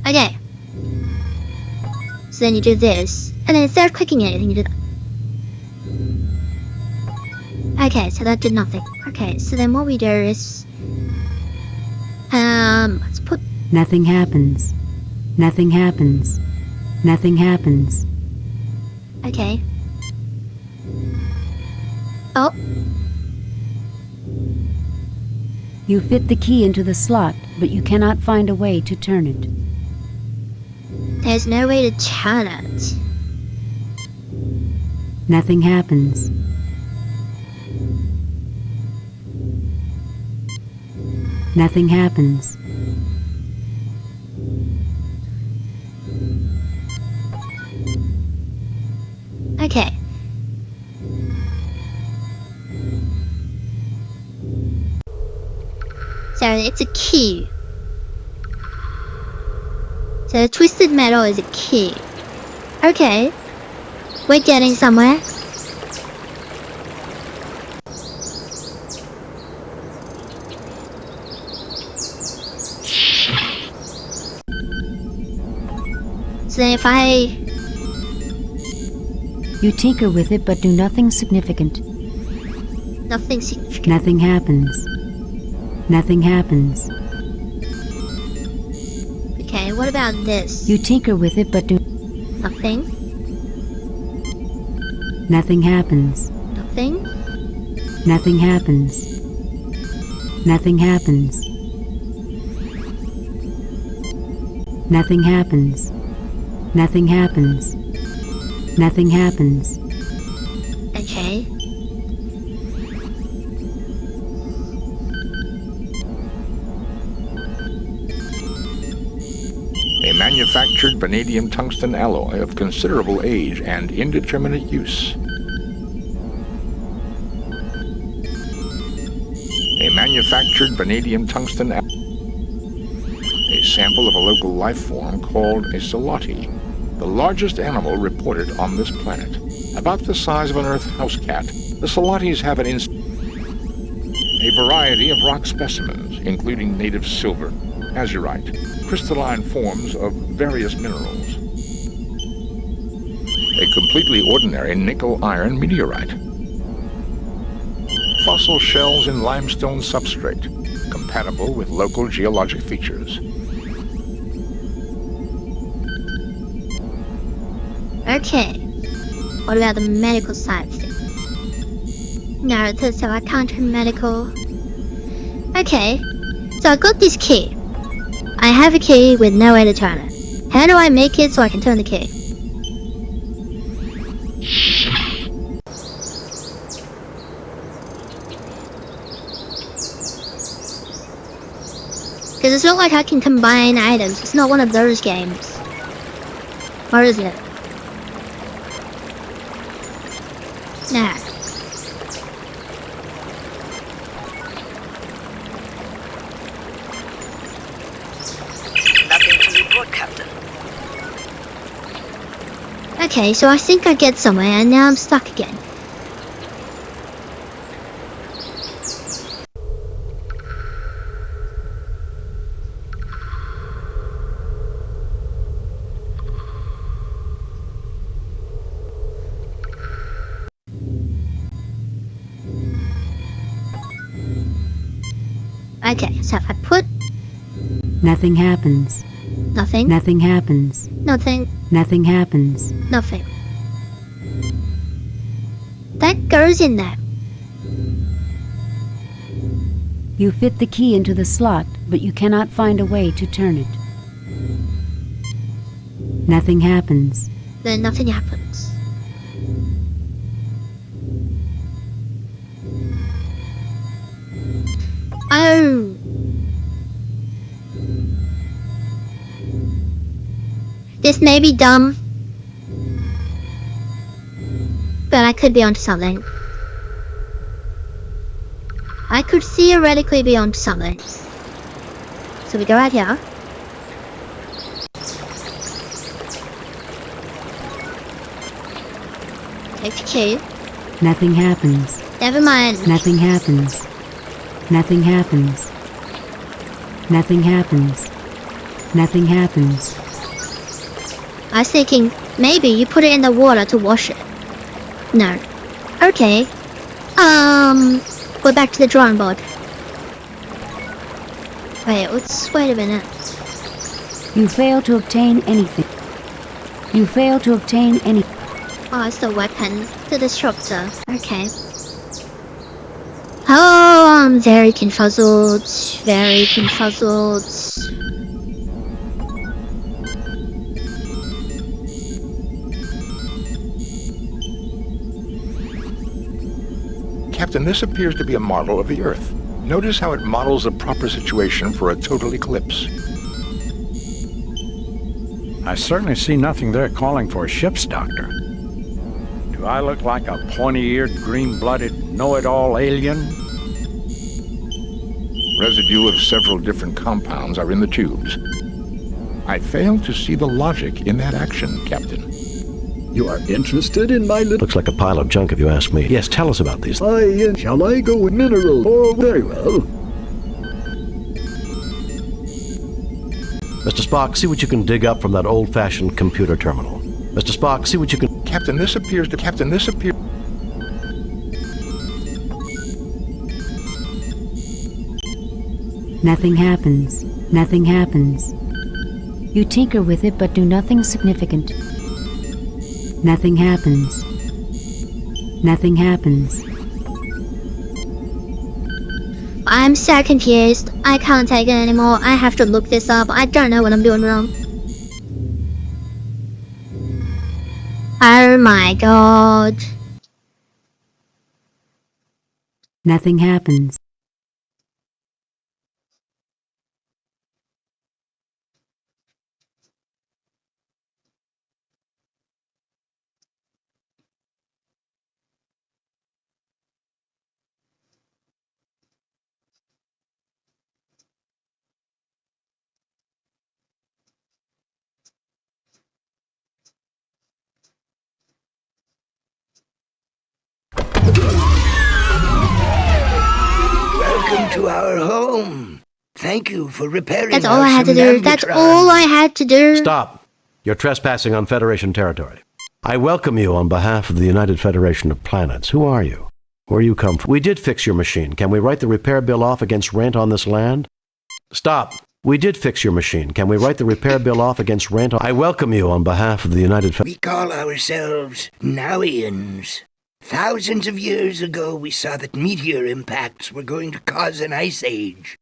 Okay. So then you do this, and then instead of clicking anything, you do that. Okay, so that did nothing. Okay, so then what we do is, let's put. Nothing happens. Nothing happens. Nothing happens. Okay. Oh. You fit the key into the slot, but you cannot find a way to turn it. There's no way to turn it. Nothing happens. Nothing happens. Okay. So it's a key. So twisted metal is a key. Okay. We're getting somewhere. So then if I... You tinker with it, but do nothing significant. Nothing significant. Nothing happens. Nothing happens. Okay, what about this? You tinker with it, but do... Nothing. Nothing happens. Nothing. Nothing happens. Nothing happens. Nothing happens. Nothing happens. Nothing happens. Okay. A manufactured vanadium tungsten alloy of considerable age and indeterminate use. A manufactured vanadium tungsten alloy. A sample of a local life form called a Salati, the largest animal reported on this planet. About the size of an Earth house cat, the Salatis have a variety of rock specimens, including native silver, azurite, crystalline forms of various minerals. A completely ordinary nickel-iron meteorite. Fossil shells in limestone substrate, compatible with local geologic features. Okay. What about the medical side of things? No, so I can't turn medical. Okay. So I got this key. I have a key with no way to turn it. How do I make it so I can turn the key? Because it's not like I can combine items. It's not one of those games. Or is it? Nah. Nothing to report, Captain. Okay, so I think I get somewhere and now I'm stuck again. Okay, so if I put... Nothing happens. Nothing. Nothing happens. Nothing. Nothing happens. Nothing. That goes in there. You fit the key into the slot, but you cannot find a way to turn it. Nothing happens. Then nothing happens. Oh. This may be dumb, but I could be onto something. I could theoretically be onto something. So we go out here. Take the key. Nothing happens. Never mind. Nothing happens. Nothing happens. Nothing happens. Nothing happens. I was thinking maybe you put it in the water to wash it. No. Okay. Go back to the drawing board. Wait a minute. You fail to obtain anything. You fail to obtain any. Oh, it's the weapon. The disruptor. Okay. Oh, I'm very confuzzled. Very confuzzled. Captain, this appears to be a model of the Earth. Notice how it models a proper situation for a total eclipse. I certainly see nothing there calling for a ship's doctor. Do I look like a pointy-eared, green-blooded, know-it-all alien? Residue of several different compounds are in the tubes. I fail to see the logic in that action, Captain. You are interested in my little... Looks like a pile of junk if you ask me. Yes, tell us about these. Shall I go with mineral? Oh, very well. Mr. Spock, see what you can dig up from that old-fashioned computer terminal. Mr. Spock, see what you can... Captain, this appears... Nothing happens. Nothing happens. You tinker with it, but do nothing significant. Nothing happens. Nothing happens. I'm so confused. I can't take it anymore. I have to look this up. I don't know what I'm doing wrong. Oh my god. Nothing happens. Welcome to our home. Thank you for repairing That's all I had to do. That's all I had to do. Stop. You're trespassing on Federation territory. I welcome you on behalf of the United Federation of Planets. Who are you? Where you come from? We did fix your machine. Can we write the repair bill off against rent on this land? Stop. We did fix your machine. Can we write the repair bill off against rent on... I welcome you on behalf of the United Federation... We call ourselves Nowians. Thousands of years ago, we saw that meteor impacts were going to cause an ice age.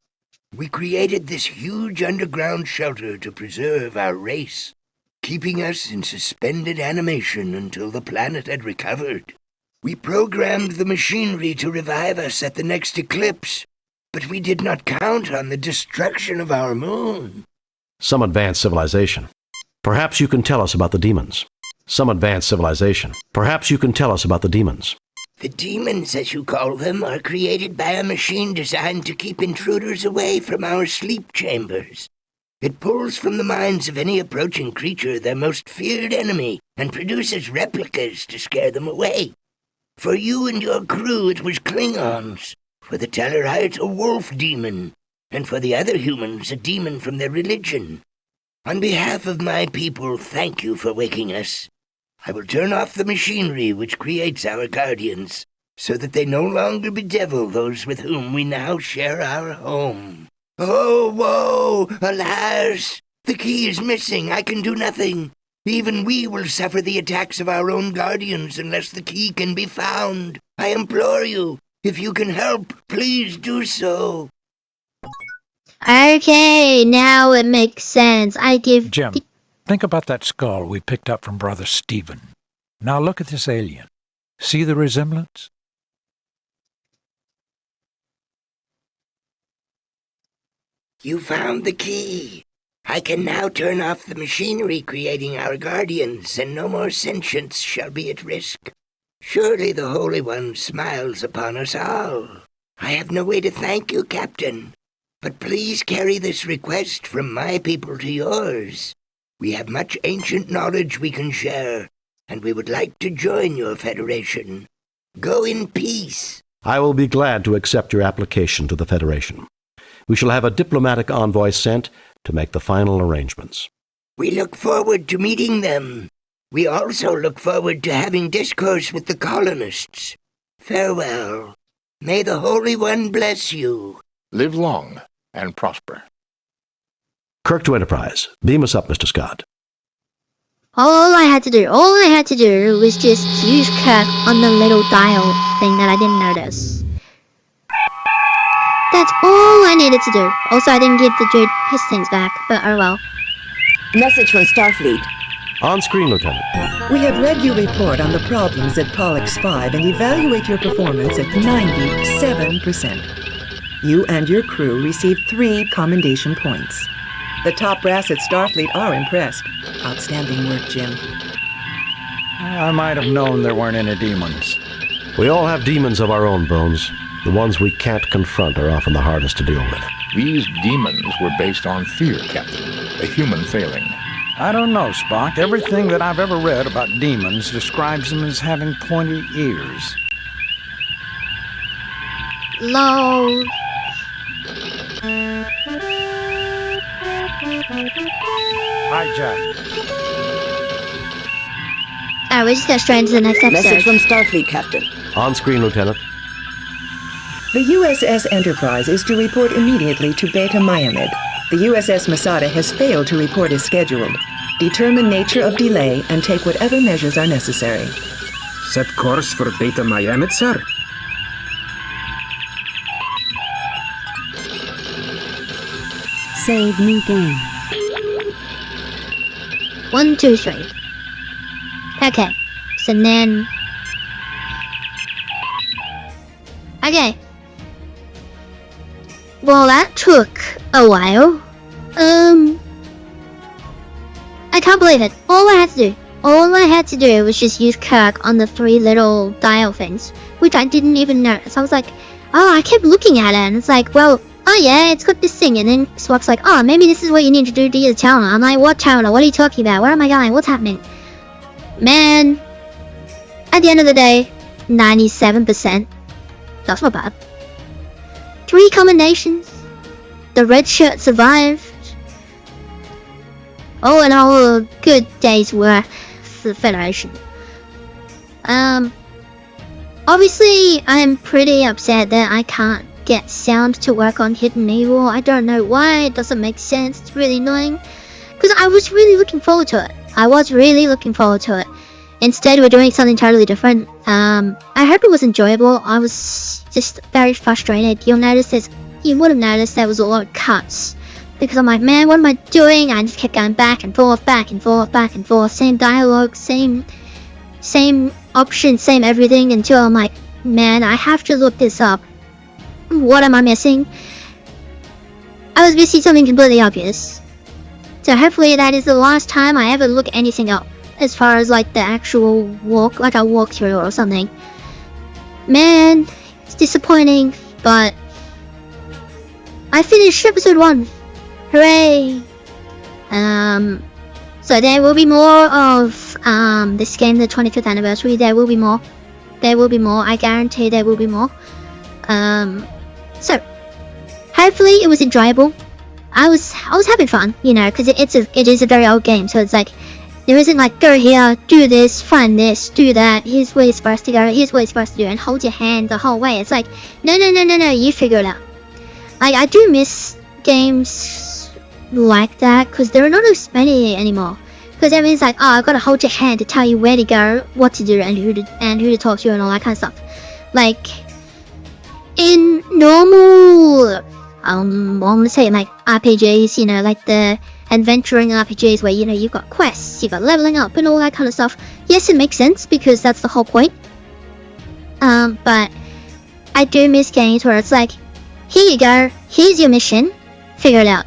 We created this huge underground shelter to preserve our race, keeping us in suspended animation until the planet had recovered. We programmed the machinery to revive us at the next eclipse, but we did not count on the destruction of our moon. Some advanced civilization. Perhaps you can tell us about the demons. Some advanced civilization. Perhaps you can tell us about the demons. The demons, as you call them, are created by a machine designed to keep intruders away from our sleep chambers. It pulls from the minds of any approaching creature their most feared enemy and produces replicas to scare them away. For you and your crew, it was Klingons. For the Tellarites, a wolf demon. And for the other humans, a demon from their religion. On behalf of my people, thank you for waking us. I will turn off the machinery which creates our guardians, so that they no longer bedevil those with whom we now share our home. Oh, woe! Alas! The key is missing. I can do nothing. Even we will suffer the attacks of our own guardians unless the key can be found. I implore you, if you can help, please do so. Okay, now it makes sense. I give... Jim, think about that skull we picked up from Brother Stephen. Now look at this alien. See the resemblance? You found the key. I can now turn off the machinery creating our guardians, and no more sentience shall be at risk. Surely the Holy One smiles upon us all. I have no way to thank you, Captain. But please carry this request from my people to yours. We have much ancient knowledge we can share, and we would like to join your Federation. Go in peace. I will be glad to accept your application to the Federation. We shall have a diplomatic envoy sent to make the final arrangements. We look forward to meeting them. We also look forward to having discourse with the colonists. Farewell. May the Holy One bless you. Live long and prosper. Kirk to Enterprise. Beam us up, Mr. Scott. All I had to do was just use Kirk on the little dial thing that I didn't notice. That's all I needed to do. Also, I didn't give the dude his things back, but oh well. Message from Starfleet. On screen, Lieutenant. We have read your report on the problems at Pollux 5 and evaluate your performance at 97%. You and your crew received 3 commendation points. The top brass at Starfleet are impressed. Outstanding work, Jim. I might have known there weren't any demons. We all have demons of our own, Bones. The ones we can't confront are often the hardest to deal with. These demons were based on fear, Captain, a human failing. I don't know, Spock. Everything that I've ever read about demons describes them as having pointy ears. Lol. Hi, Jack. Alright, we just got straight into the next episode. Message from Starfleet, Captain. On screen, Lieutenant. The USS Enterprise is to report immediately to Beta Myamed. The USS Masada has failed to report as scheduled. Determine nature of delay and take whatever measures are necessary. Set course for Beta Myamed, sir. Save new game. 1, 2, 3. Okay. So then... Okay. Well, that took a while. I can't believe it. All I had to do was just use Kirk on the 3 little dial things, which I didn't even notice. I was like, oh, I kept looking at it, and it's like, well, oh yeah, it's got this thing, and then Spock's like, oh, maybe this is what you need to do to your channel. I'm like, what channel? What are you talking about? Where am I going? What's happening? Man, at the end of the day, 97%. That's not bad. 3 commendations. The red shirt survived. Oh, and all a good day's work for the Federation. Obviously, I'm pretty upset that I can't get sound to work on Hidden Evil. I don't know why. It doesn't make sense. It's really annoying. Because I was really looking forward to it. Instead, we're doing something totally different. I hope it was enjoyable. I was just very frustrated. You would have noticed there was a lot of cuts. Because I'm like, man, what am I doing? I just kept going back and forth. Same dialogue, same options, same everything. Until I'm like, man, I have to look this up. What am I missing? I was missing something completely obvious. So hopefully that is the last time I ever look anything up. As far as like the actual like a walkthrough or something. Man, it's disappointing, but I finished episode 1. Hooray! So there will be more of this game, the 25th anniversary. There will be more. I guarantee there will be more. So hopefully it was enjoyable. I was having fun, you know, because it is a very old game, so it's like there isn't like go here, do this, find this, do that. Here's where you're supposed to go. Here's what you're supposed to do, and hold your hand the whole way. It's like no, you figure it out. Like I do miss games like that because there are not as many anymore. Because that means like, oh, I've got to hold your hand to tell you where to go, what to do, and who to talk to, and all that kind of stuff. Like in normal, let's say like RPGs, you know, like the adventuring RPGs where, you know, you've got quests, you've got leveling up and all that kind of stuff. Yes, it makes sense because that's the whole point. But I do miss games where it's like, here you go, here's your mission, figure it out.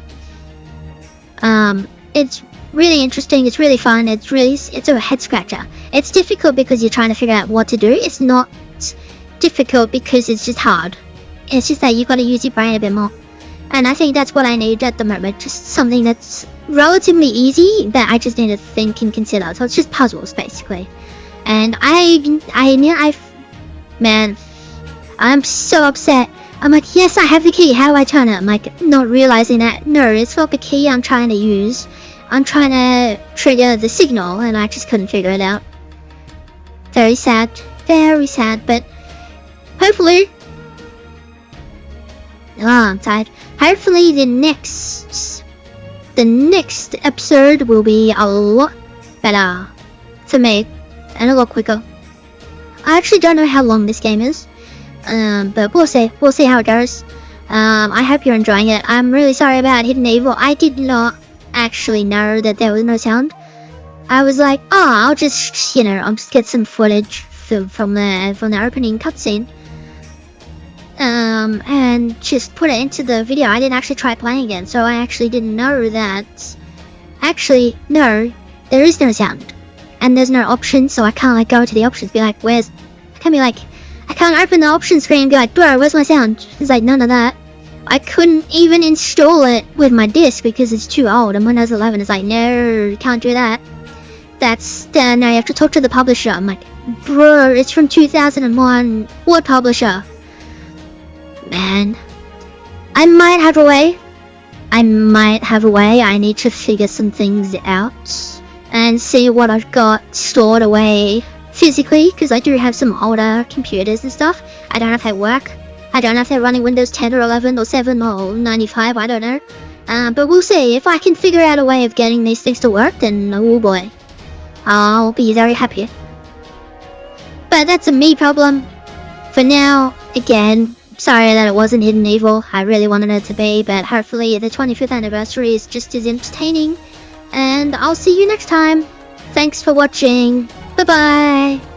It's really interesting, it's really fun, it's a head scratcher. It's difficult because you're trying to figure out what to do. It's not difficult because it's just hard. It's just that you've got to use your brain a bit more. And I think that's what I need at the moment, just something that's relatively easy that I just need to think and consider. So it's just puzzles basically. And man, I'm so upset. I'm like, yes, I have the key, how do I turn it? I'm like, not realizing that, no, it's not the key I'm trying to use. I'm trying to trigger the signal and I just couldn't figure it out. Very sad, but hopefully, I'm tired. Hopefully the next episode will be a lot better for me and a lot quicker. I actually don't know how long this game is, but we'll see how it goes. I hope you're enjoying it. I'm really sorry about Hidden Evil. I did not actually know that there was no sound. I was like, oh, I'll just get some footage from the opening cutscene. And just put it into the video. I didn't actually try playing again, so I actually didn't know that. Actually, no, there is no sound. And there's no option, so I can't like go to the options, be like, I can't open the option screen and be like, bro, where's my sound? It's like, none of that. I couldn't even install it with my disc because it's too old, and Windows 11 is like, no, you can't do that. Now you have to talk to the publisher. I'm like, bro, it's from 2001. What publisher? Man, I might have a way. I need to figure some things out and see what I've got stored away physically, because I do have some older computers and stuff. I don't know if they work. I don't know if they're running Windows 10 or 11 or 7 or 95, I don't know. But we'll see. If I can figure out a way of getting these things to work, then oh boy, I'll be very happy. But that's a me problem. For now, again, sorry that it wasn't Hidden Evil. I really wanted it to be, but hopefully the 25th anniversary is just as entertaining. And I'll see you next time. Thanks for watching. Bye-bye.